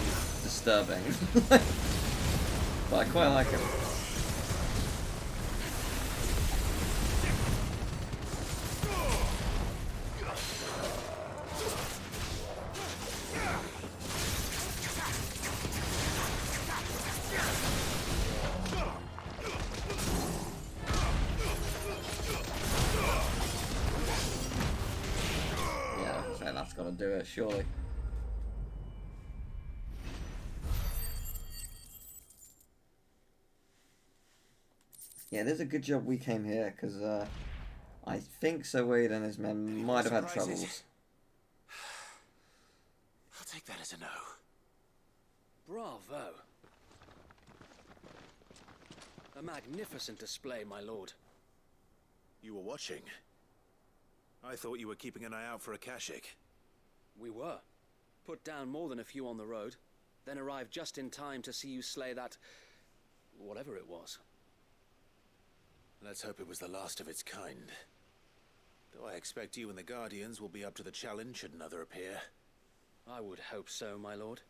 [SPEAKER 1] disturbing. But I quite like it. Yeah, so that's gotta do it, surely. Yeah, there's a good job we came here, because I think Sir Wade and his men might have had troubles.
[SPEAKER 3] I'll take that as a no.
[SPEAKER 10] Bravo. A magnificent display, my lord.
[SPEAKER 3] You were watching. I thought you were keeping an eye out for Akashic.
[SPEAKER 10] We were. Put down more than a few on the road, then arrived just in time to see you slay that... whatever it was.
[SPEAKER 3] Let's hope it was the last of its kind. Though I expect you and the Guardians will be up to the challenge should another appear.
[SPEAKER 10] I would hope so, my lord.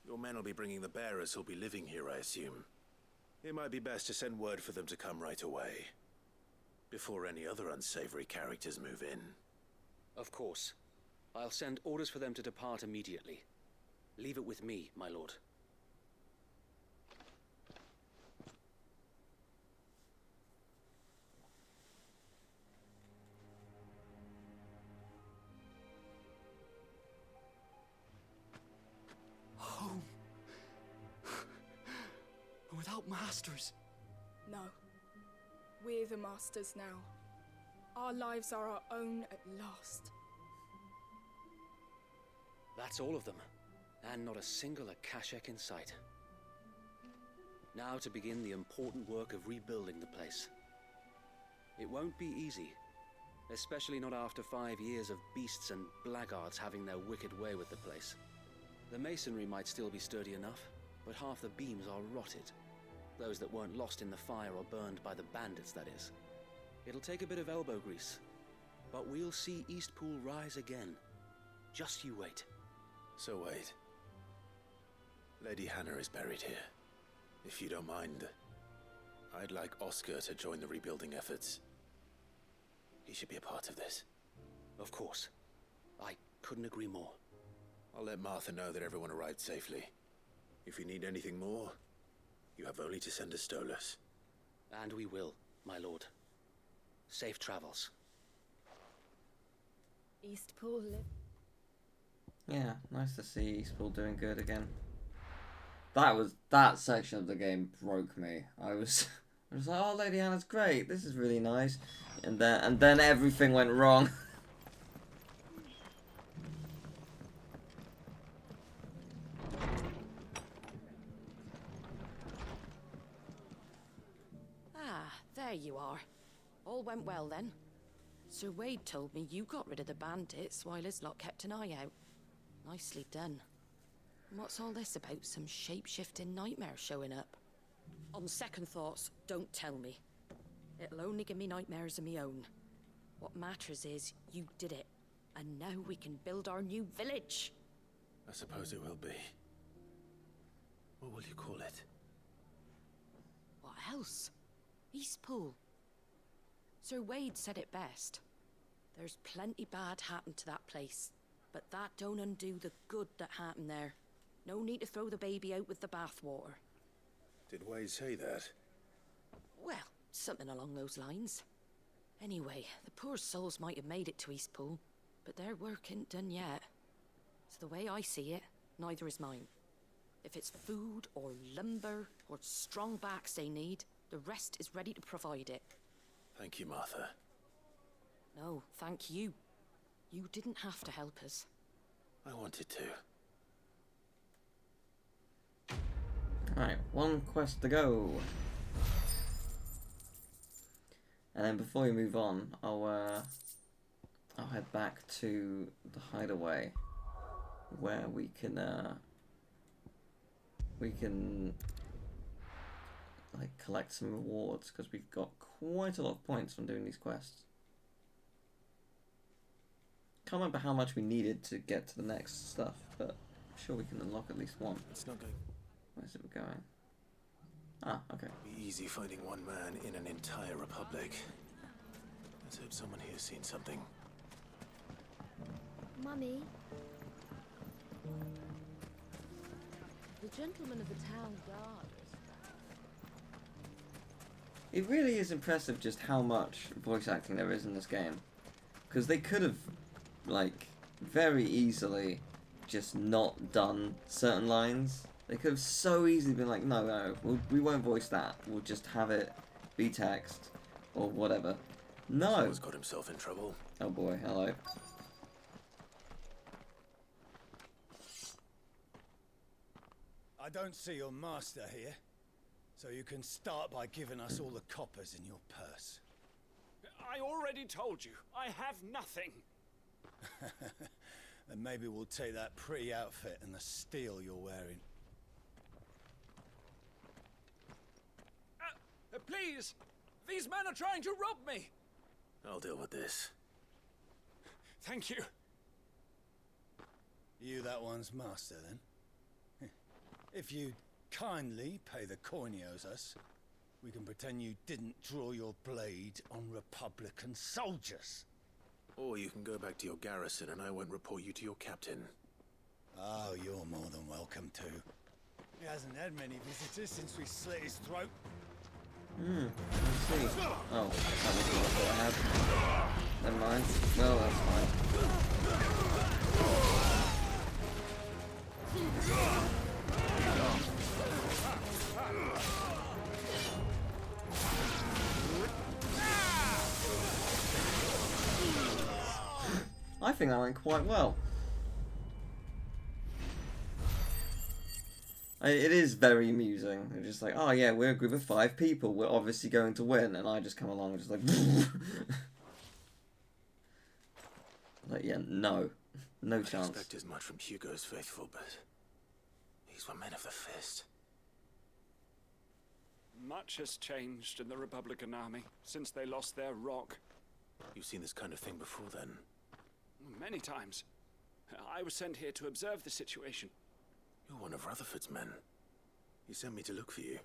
[SPEAKER 3] Your men will be bringing the bearers who'll be living here, I assume. It might be best to send word for them to come right away, before any other unsavory characters move in.
[SPEAKER 10] Of course. I'll send orders for them to depart immediately. Leave it with me, my lord.
[SPEAKER 18] Home. Without masters.
[SPEAKER 5] No. We're the masters now. Our lives are our own at last.
[SPEAKER 10] That's all of them. And not a single Akashek in sight. Now to begin the important work of rebuilding the place. It won't be easy. Especially not after 5 years of beasts and blackguards having their wicked way with the place. The masonry might still be sturdy enough, but half the beams are rotted. Those that weren't lost in the fire or burned by the bandits, that is. It'll take a bit of elbow grease, but we'll see Eastpool rise again. Just you wait.
[SPEAKER 3] So wait. Lady Hannah is buried here. If you don't mind, I'd like Oscar to join the rebuilding efforts. He should be a part of this.
[SPEAKER 10] Of course. I couldn't agree more.
[SPEAKER 3] I'll let Martha know that everyone arrived safely. If you need anything more, you have only to send a Stolas.
[SPEAKER 10] And we will, my lord. Safe travels.
[SPEAKER 5] Eastpool live.
[SPEAKER 1] Yeah, nice to see Eastpool doing good again. That section of the game broke me. I was like, oh, Lady Hannah's great. This is really nice. And then everything went wrong.
[SPEAKER 7] Ah, there you are. All went well then. Sir Wade told me you got rid of the bandits while his lot kept an eye out. Nicely done. And what's all this about some shape-shifting nightmare showing up? On second thoughts, don't tell me. It'll only give me nightmares of my own. What matters is you did it. And now we can build our new village.
[SPEAKER 3] I suppose it will be. What will you call it?
[SPEAKER 7] What else? Eastpool. Sir Wade said it best. There's plenty bad happened to that place, but that don't undo the good that happened there. No need to throw the baby out with the bathwater.
[SPEAKER 3] Did Wade say that?
[SPEAKER 7] Well, something along those lines. Anyway, the poor souls might have made it to Eastpool, but their work ain't done yet. So the way I see it, neither is mine. If it's food or lumber or strong backs they need, the rest is ready to provide it.
[SPEAKER 3] Thank you, Martha.
[SPEAKER 7] No, thank you. You didn't have to help us.
[SPEAKER 3] I wanted to.
[SPEAKER 1] Alright, one quest to go. And then before we move on, I'll head back to the hideaway where we can like collect some rewards, because we've got quite a lot of points from doing these quests. Can't remember how much we needed to get to the next stuff, but I'm sure we can unlock at least one.
[SPEAKER 3] It's not going.
[SPEAKER 1] Where's it going? Ah, okay.
[SPEAKER 3] Be easy finding one man in an entire republic. Let's hope someone here's seen something.
[SPEAKER 12] Mummy?
[SPEAKER 7] The gentleman of the town guard.
[SPEAKER 1] It really is impressive just how much voice acting there is in this game. Because they could have, like, very easily just not done certain lines. They could have so easily been like, no, we won't voice that. We'll just have it be text or whatever. No.
[SPEAKER 3] Someone's got himself in trouble.
[SPEAKER 1] Oh boy, hello.
[SPEAKER 16] I don't see your master here, so you can start by giving us all the coppers in your purse.
[SPEAKER 17] I already told you, I have nothing.
[SPEAKER 16] Then maybe we'll take that pretty outfit and the steel you're wearing.
[SPEAKER 17] Please! These men are trying to rob me!
[SPEAKER 3] I'll deal with this.
[SPEAKER 17] Thank you.
[SPEAKER 16] You that one's master, then? If you kindly pay the coin he owes us, we can pretend you didn't draw your blade on Republican soldiers.
[SPEAKER 3] Or you can go back to your garrison and I won't report you to your captain.
[SPEAKER 16] Oh, you're more than welcome to. He hasn't had many visitors since we slit his throat.
[SPEAKER 1] Let's see. Oh, that was not what I had. Never mind. Well, that's fine. I think that went quite well. It is very amusing. They're just like, oh yeah, we're a group of 5 people. We're obviously going to win, and I just come along and just like, like yeah, no chance.
[SPEAKER 3] I expect as much from Hugo's faithful, but these were men of the fist.
[SPEAKER 14] Much has changed in the Republican army since they lost their rock.
[SPEAKER 3] You've seen this kind of thing before, then?
[SPEAKER 14] Many times. I was sent here to observe the situation.
[SPEAKER 3] You're one of Rutherford's men. He sent me to look for you.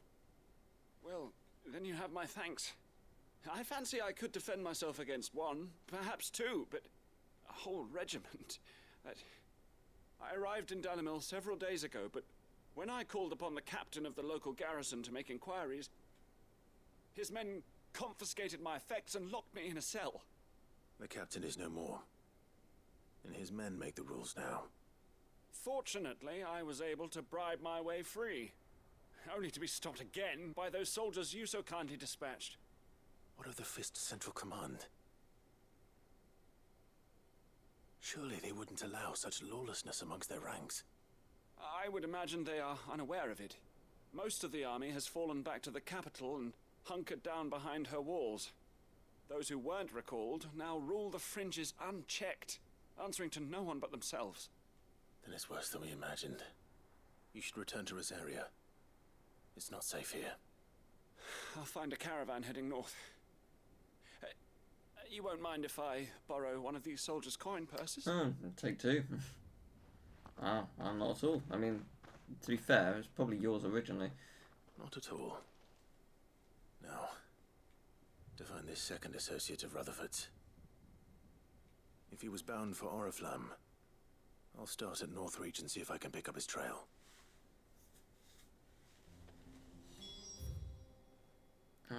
[SPEAKER 14] Well, then you have my thanks. I fancy I could defend myself against one, perhaps 2, but a whole regiment. I arrived in Dalimil several days ago, but when I called upon the captain of the local garrison to make inquiries, his men confiscated my effects and locked me in a cell.
[SPEAKER 3] The captain is no more, and his men make the rules now.
[SPEAKER 14] Fortunately, I was able to bribe my way free, only to be stopped again by those soldiers you so kindly dispatched.
[SPEAKER 3] What of the Fist's Central Command? Surely they wouldn't allow such lawlessness amongst their ranks.
[SPEAKER 14] I would imagine they are unaware of it. Most of the army has fallen back to the capital and hunkered down behind her walls. Those who weren't recalled now rule the fringes unchecked, answering to no one but themselves.
[SPEAKER 3] Then it's worse than we imagined. You should return to Rosaria. It's not safe here.
[SPEAKER 14] I'll find a caravan heading north. You won't mind if I borrow one of these soldiers' coin purses?
[SPEAKER 1] Oh, take 2. Ah, I'm not at all. I mean, to be fair, it's probably yours originally.
[SPEAKER 3] Not at all. Now, to find this second associate of Rutherford's. If he was bound for Oriflamme, I'll start at Northreach and see if I can pick up his trail.
[SPEAKER 1] Wait,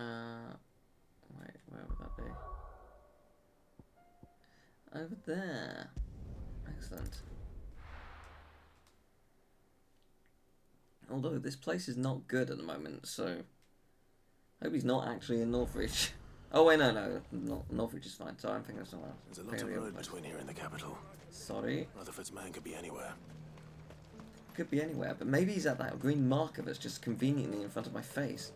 [SPEAKER 1] where would that be? Over there. Excellent. Although this place is not good at the moment, so I hope he's not actually in Northreach. Oh wait, no, Northreach is fine. So I'm thinking of somewhere else.
[SPEAKER 3] There's a lot of road between here and the capital.
[SPEAKER 1] Sorry.
[SPEAKER 3] Rutherford's man could be anywhere.
[SPEAKER 1] Could be anywhere, but maybe he's at that green marker that's just conveniently in front of my face.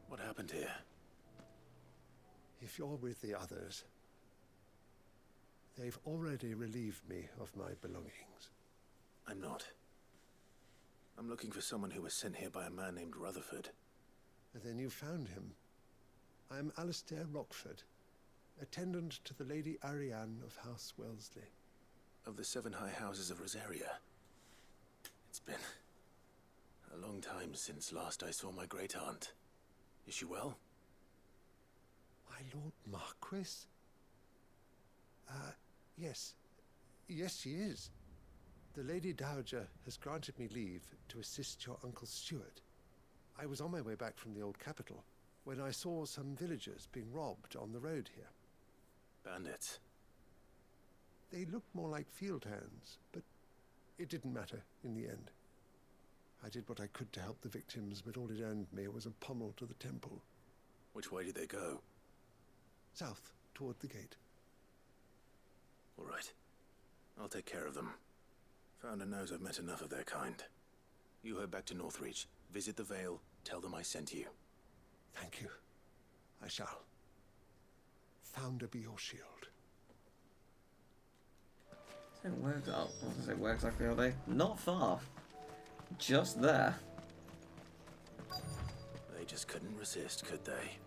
[SPEAKER 3] What happened here?
[SPEAKER 11] If you're with the others, they've already relieved me of my belongings.
[SPEAKER 3] I'm not. I'm looking for someone who was sent here by a man named Rutherford.
[SPEAKER 11] And then you found him. I am Alistair Rockford, attendant to the Lady Ariane of House Wellesley.
[SPEAKER 3] Of the 7 high houses of Rosaria. It's been a long time since last I saw my great-aunt. Is she well?
[SPEAKER 11] My Lord Marquis? Yes. Yes, she is. The Lady Dowager has granted me leave to assist your Uncle Stuart. I was on my way back from the old capital when I saw some villagers being robbed on the road here.
[SPEAKER 3] Bandits?
[SPEAKER 11] They looked more like field hands, but it didn't matter in the end. I did what I could to help the victims, but all it earned me was a pommel to the temple.
[SPEAKER 3] Which way did they go?
[SPEAKER 11] South, toward the gate.
[SPEAKER 3] All right. I'll take care of them. Founder knows I've met enough of their kind. You head back to Northreach. Visit the Vale. Tell them I sent you.
[SPEAKER 11] Thank you. I shall. Founder be your shield.
[SPEAKER 1] So where, I was gonna say, where exactly are they? Not far. Just there.
[SPEAKER 3] They just couldn't resist, could they?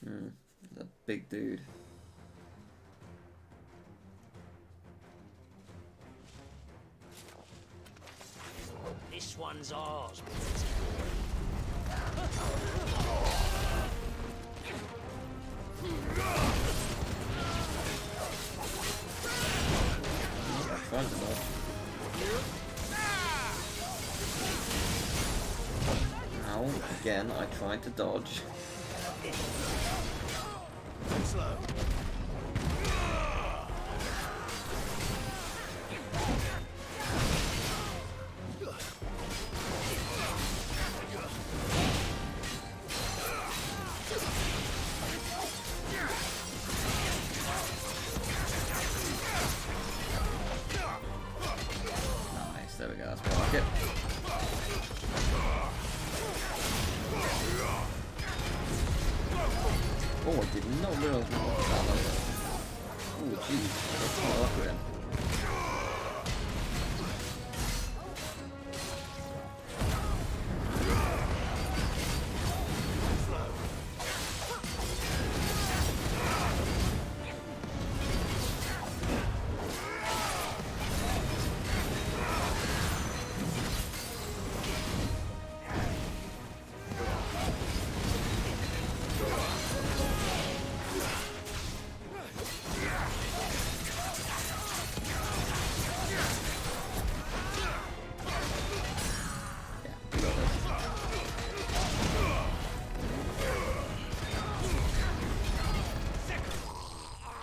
[SPEAKER 1] The big dude.
[SPEAKER 18] This one's ours.
[SPEAKER 1] Ow, again, I tried to dodge.
[SPEAKER 3] Slow.
[SPEAKER 1] Nice, there we go, that's more like it. Oh, I did not realise we got that over. Oh, jeez, that's quite lucky then.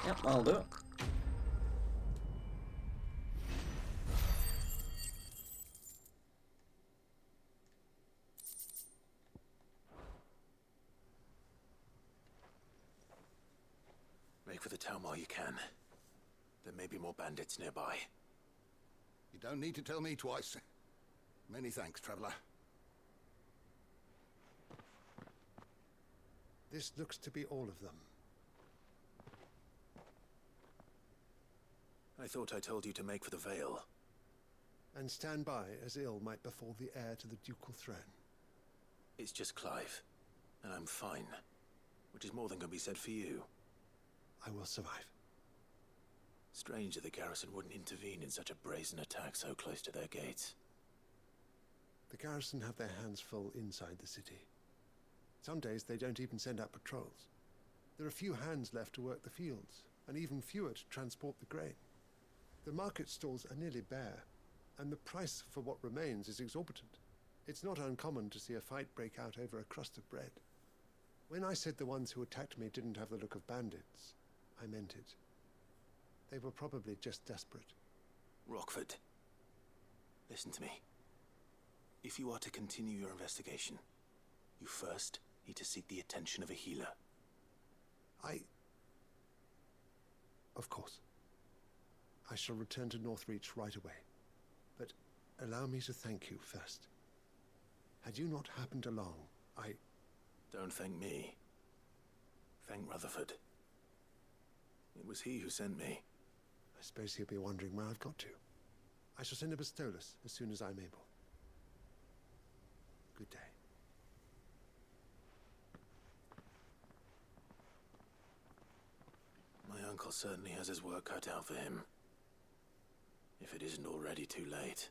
[SPEAKER 1] Yep, I'll do it.
[SPEAKER 3] Make for the town while you can. There may be more bandits nearby.
[SPEAKER 8] You don't need to tell me twice. Many thanks, traveler.
[SPEAKER 11] This looks to be all of them.
[SPEAKER 3] I thought I told you to make for the Vale.
[SPEAKER 11] And stand by as ill might befall the heir to the ducal throne.
[SPEAKER 3] It's just Clive, and I'm fine. Which is more than can be said for you.
[SPEAKER 11] I will survive.
[SPEAKER 3] Strange that the garrison wouldn't intervene in such a brazen attack so close to their gates.
[SPEAKER 11] The garrison have their hands full inside the city. Some days they don't even send out patrols. There are few hands left to work the fields, and even fewer to transport the grain. The market stalls are nearly bare, and the price for what remains is exorbitant. It's not uncommon to see a fight break out over a crust of bread. When I said the ones who attacked me didn't have the look of bandits, I meant it. They were probably just desperate.
[SPEAKER 3] Rockford, listen to me. If you are to continue your investigation, you first need to seek the attention of a healer.
[SPEAKER 11] Of course. I shall return to Northreach right away. But allow me to thank you first. Had you not happened along,
[SPEAKER 3] Don't thank me. Thank Rutherford. It was he who sent me.
[SPEAKER 11] I suppose he'll be wondering where I've got to. I shall send a Bastolus as soon as I'm able. Good day.
[SPEAKER 3] My uncle certainly has his work cut out for him. If it isn't already too late.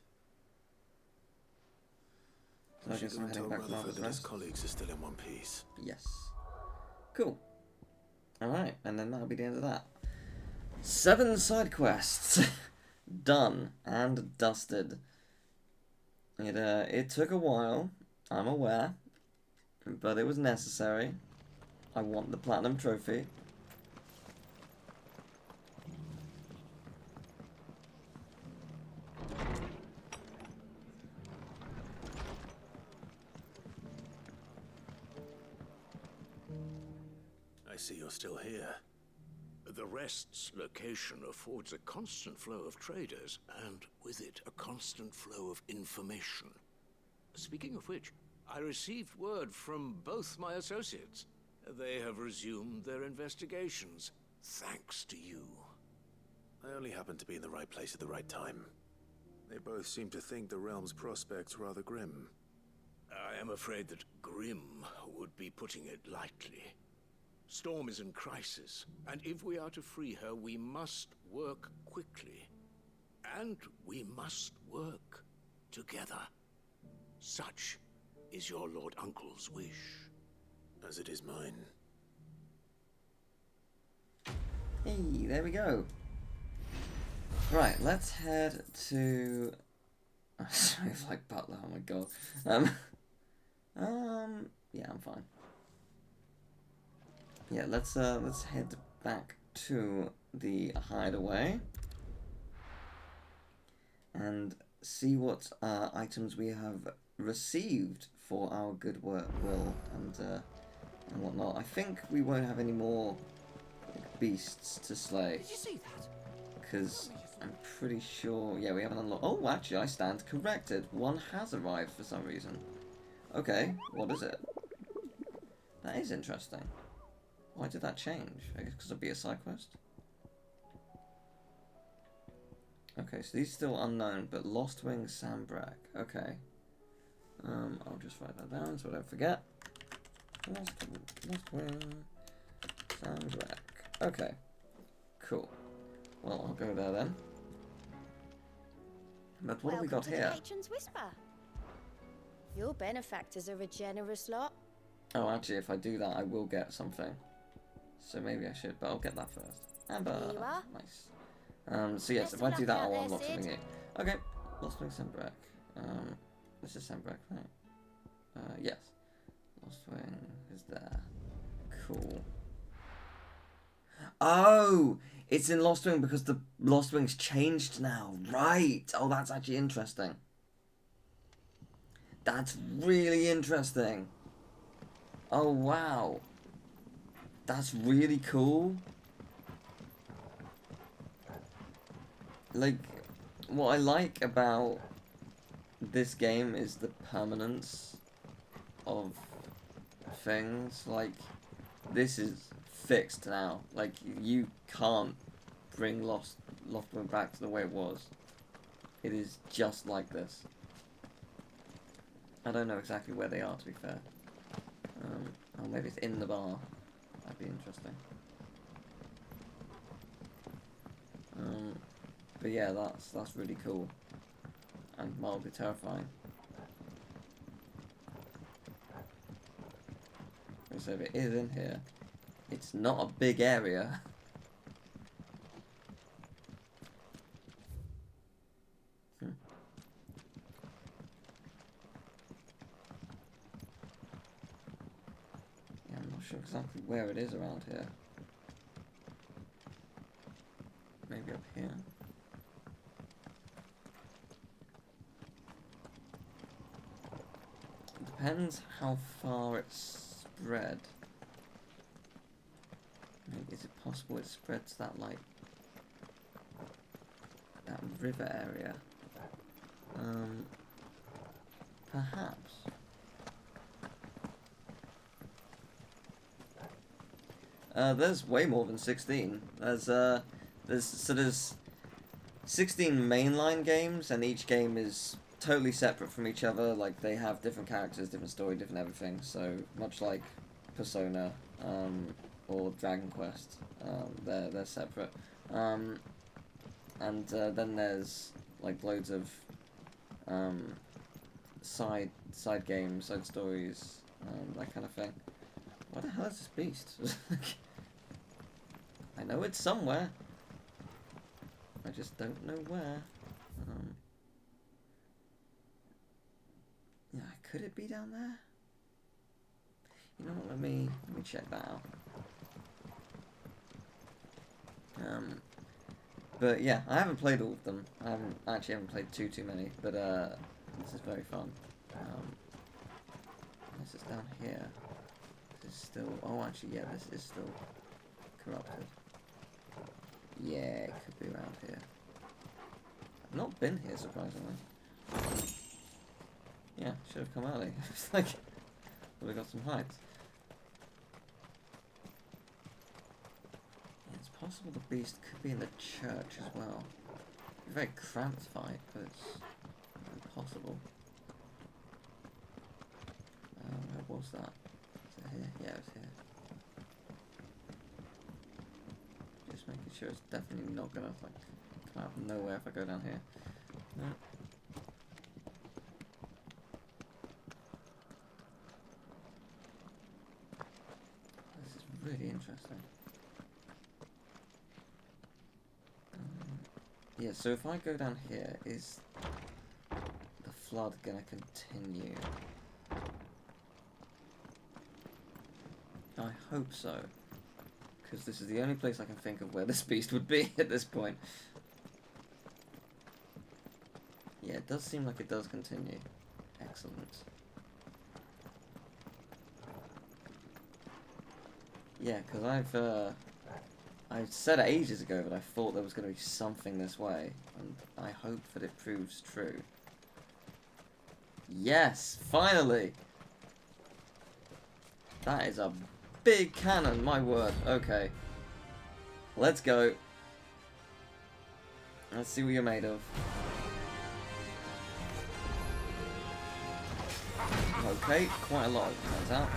[SPEAKER 1] So I guess I'm heading back to
[SPEAKER 3] Rutherford that his
[SPEAKER 1] rest.
[SPEAKER 3] colleagues are still in one piece.
[SPEAKER 1] Yes. Cool. Alright, and then that'll be the end of that. 7 side quests. Done and dusted. It took a while, I'm aware, but it was necessary. I want the platinum trophy.
[SPEAKER 3] I see you're still here.
[SPEAKER 22] The rest's location affords a constant flow of traders, and with it, a constant flow of information. Speaking of which, I received word from both my associates. They have resumed their investigations, thanks to you.
[SPEAKER 3] I only happened to be in the right place at the right time. They both seem to think the realm's prospects rather grim.
[SPEAKER 22] I am afraid that grim would be putting it lightly. Storm is in crisis, and if we are to free her, we must work quickly. And we must work together. Such is your Lord Uncle's wish.
[SPEAKER 3] As it is mine.
[SPEAKER 1] Hey, there we go. Right, let's head to... Sorry, like Butler, oh my god. Yeah, I'm fine. Yeah, let's head back to the hideaway and see what items we have received for our good will and whatnot. I think we won't have any more beasts to slay.
[SPEAKER 18] Did you see that?
[SPEAKER 1] Because I'm pretty sure... Yeah, we haven't unlocked... Oh, actually, I stand corrected. One has arrived for some reason. Okay, what is it? That is interesting. Why did that change? I guess because it'll be a side quest? Okay, so these are still unknown, but Lost Wing Sambrack. Okay. I'll just write that down so I don't forget. Lost Wing Sambrack. Okay. Cool. Well, I'll go there then. But what have we got here?
[SPEAKER 6] The Patron's Whisper. Your benefactors are a generous lot.
[SPEAKER 1] Oh, actually, if I do that, I will get something. So maybe I should, but I'll get that first. Amber.
[SPEAKER 6] Here you are.
[SPEAKER 1] Nice. So yes, if I do that, I'll unlock something here. Okay. Lost Wing Sambrack. This is Sambrack, right? Yes. Lost Wing is there. Cool. Oh! It's in Lost Wing because the Lost Wing's changed now. Right! Oh, that's actually interesting. That's really interesting. Oh, wow. That's really cool. Like, what I like about this game is the permanence of things. Like, this is fixed now. Like, you can't bring Lost Wing back to the way it was. It is just like this. I don't know exactly where they are, to be fair. Oh, maybe it's in the bar. That'd be interesting. But yeah, that's really cool. And mildly terrifying. So if it is in here, it's not a big area. Sure exactly where it is around here. Maybe up here. It depends how far it's spread. Maybe is it possible it spreads that like that river area? Perhaps. There's way more than 16. There's 16 mainline games, and each game is totally separate from each other. Like, they have different characters, different story, different everything. So much like Persona or Dragon Quest, they're separate. And then there's like loads of side games, side stories, that kind of thing. Where the hell is this beast? I know it's somewhere. I just don't know where. Yeah, could it be down there? You know what? Let me check that out. But yeah, I haven't played all of them. I haven't played too many. But this is very fun. This is down here. This is still... Oh, actually, yeah, this is still corrupted. Yeah, it could be around here. I've not been here, surprisingly. Yeah, should have come early. It's like, well, we got some heights. Yeah, it's possible the beast could be in the church as well. It's a very cramped fight, but it's possible. Where was that? Is it here? Yeah, it's here. Just making sure it's definitely not gonna like come out of nowhere if I go down here. No. This is really interesting. Yeah, so if I go down here, is the flood gonna continue? I hope so, because this is the only place I can think of where this beast would be at this point. Yeah, it does seem like it does continue. Excellent. Yeah, because I said it ages ago that I thought there was going to be something this way, and I hope that it proves true. Yes, finally! That is a big cannon, my word. Okay. Let's go. Let's see what you're made of. Okay, quite a lot, it turns out.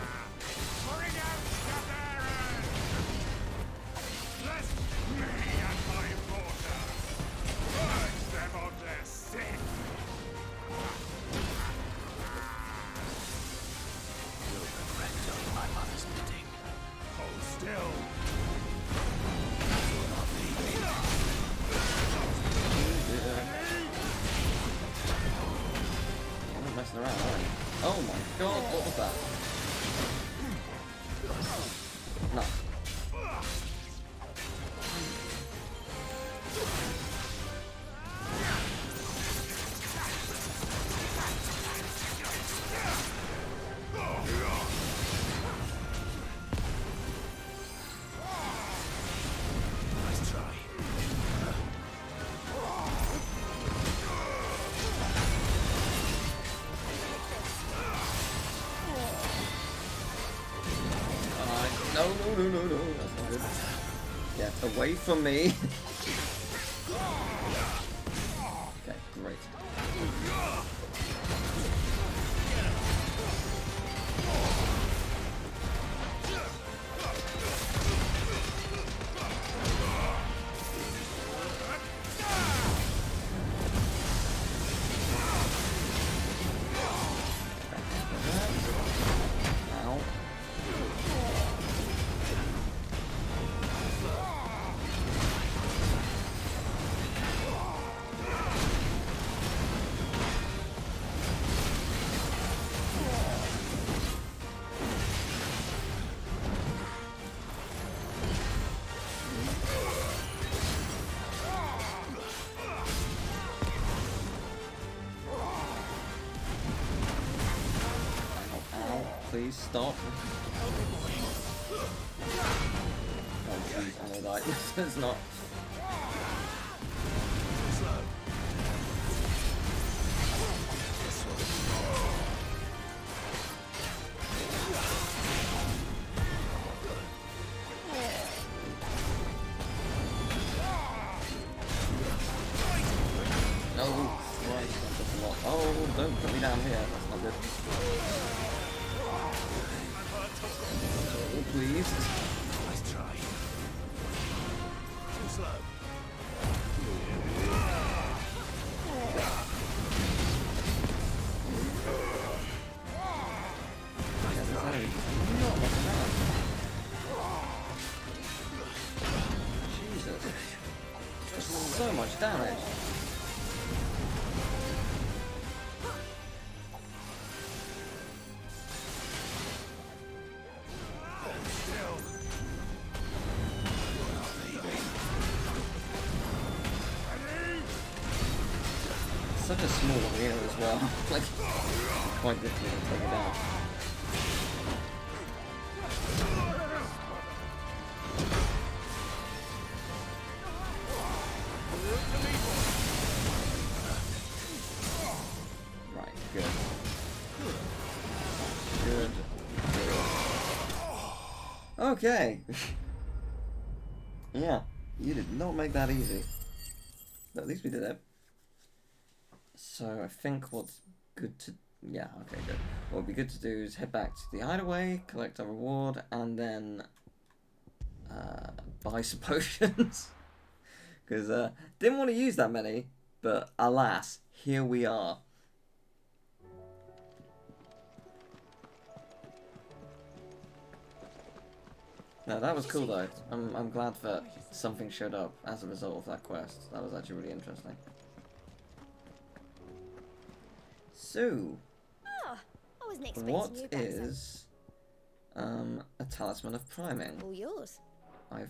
[SPEAKER 1] Oh my god, what was that? No.
[SPEAKER 3] Nice try.
[SPEAKER 1] No, that's not good. Get away from me. Okay, great. Please stop. Oh jeez, I know that. It's not. No, right, that's a lot. Oh, don't put me down here. That's not good. Oh, please.
[SPEAKER 3] Nice try. Too slow.
[SPEAKER 1] Jesus. That's so much damage. Such a small arena as well. Like, quite difficult to take it down. Okay. Yeah, you did not make that easy. But at least we did it. So I think what's good to... Yeah, okay, good. What would be good to do is head back to the hideaway, collect our reward, and then buy some potions. Because didn't want to use that many, but alas, here we are. No, that was cool though. I'm glad that something showed up as a result of that quest. That was actually really interesting. So,
[SPEAKER 6] I wasn't expecting
[SPEAKER 1] what
[SPEAKER 6] you back, so.
[SPEAKER 1] is a talisman of priming?
[SPEAKER 6] All yours.
[SPEAKER 1] I've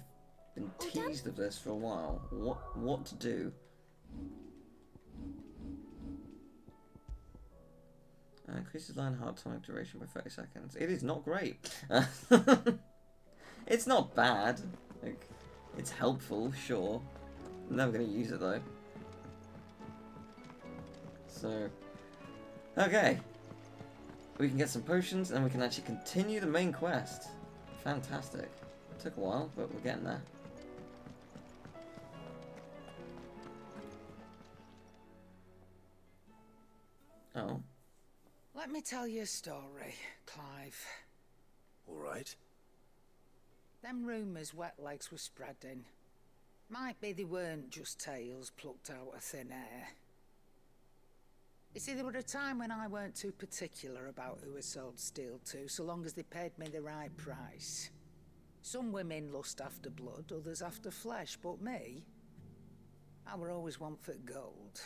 [SPEAKER 1] been teased of this for a while. What to do? Increases line hard tonic duration by 30 seconds. It is not great. It's not bad. Like, it's helpful, sure. I'm never gonna use it though. So, okay. We can get some potions and we can actually continue the main quest. Fantastic. It took a while, but we're getting there. Oh.
[SPEAKER 4] Let me tell you a story, Clive.
[SPEAKER 3] All right.
[SPEAKER 4] Them rumours Wetlegs were spreading. Might be they weren't just tales plucked out of thin air. You see, there were a time when I weren't too particular about who I sold steel to, so long as they paid me the right price. Some women lust after blood, others after flesh, but me, I were always one for gold.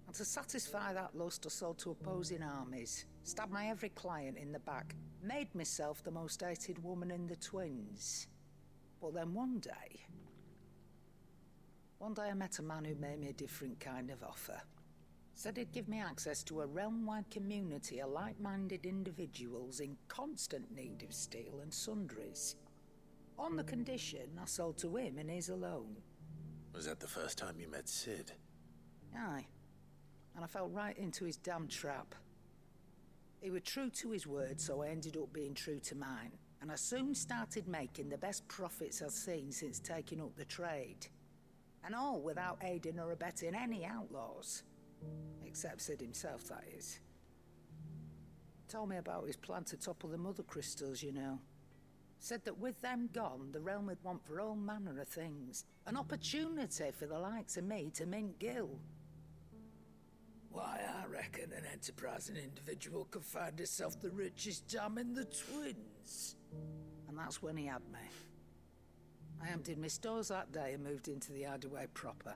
[SPEAKER 4] And to satisfy that lust, I sold to opposing armies, stabbed my every client in the back, made myself the most hated woman in the twins. But then one day I met a man who made me a different kind of offer. Said he'd give me access to a realm-wide community of like-minded individuals in constant need of steel and sundries. On the condition I sold to him and his alone.
[SPEAKER 3] Was that the first time you met Sid?
[SPEAKER 4] Aye. And I fell right into his damn trap. He was true to his word, so I ended up being true to mine. And I soon started making the best profits I've seen since taking up the trade. And all without aiding or abetting any outlaws. Except Sid himself, that is. Told me about his plan to topple the mother crystals, you know. Said that with them gone, the realm would want for all manner of things. An opportunity for the likes of me to mint gil. Why, I reckon an enterprising individual could find himself the richest dam in the twins. And that's when he had me. I emptied my stores that day and moved into the hideaway proper.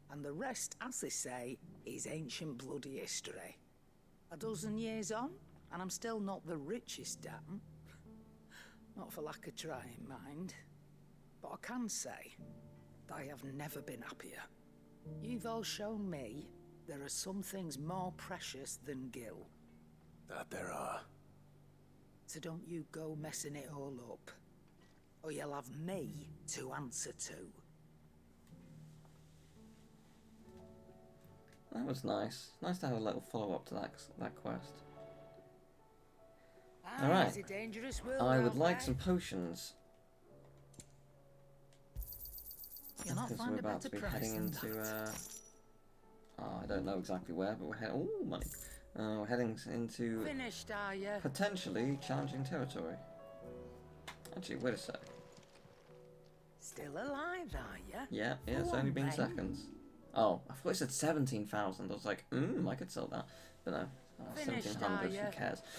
[SPEAKER 4] And the rest, as they say, is ancient bloody history. A dozen years on, and I'm still not the richest dam. Not for lack of trying, mind. But I can say, I have never been happier. You've all shown me there are some things more precious than gil.
[SPEAKER 3] That there are.
[SPEAKER 4] So don't you go messing it all up. Or you'll have me to answer to.
[SPEAKER 1] That was nice. Nice to have a little follow-up to that quest. Alright.
[SPEAKER 4] It's a dangerous world
[SPEAKER 1] I would
[SPEAKER 4] out
[SPEAKER 1] like
[SPEAKER 4] there.
[SPEAKER 1] some potions.
[SPEAKER 4] You'll not
[SPEAKER 1] Because
[SPEAKER 4] find
[SPEAKER 1] we're
[SPEAKER 4] a
[SPEAKER 1] about to
[SPEAKER 4] better
[SPEAKER 1] be
[SPEAKER 4] price
[SPEAKER 1] heading
[SPEAKER 4] than
[SPEAKER 1] into
[SPEAKER 4] that.
[SPEAKER 1] I don't know exactly where, but we're heading. Oh, money! We're heading into
[SPEAKER 4] Finished, are you?
[SPEAKER 1] potentially challenging territory. Actually, wait a sec.
[SPEAKER 4] Still alive, are you?
[SPEAKER 1] Yeah, it's only been seconds. Oh, I thought it said 17,000. I was like, I could sell that, but no,
[SPEAKER 4] Finished,
[SPEAKER 1] 1,700.
[SPEAKER 4] are
[SPEAKER 1] Who
[SPEAKER 4] ya?
[SPEAKER 1] cares?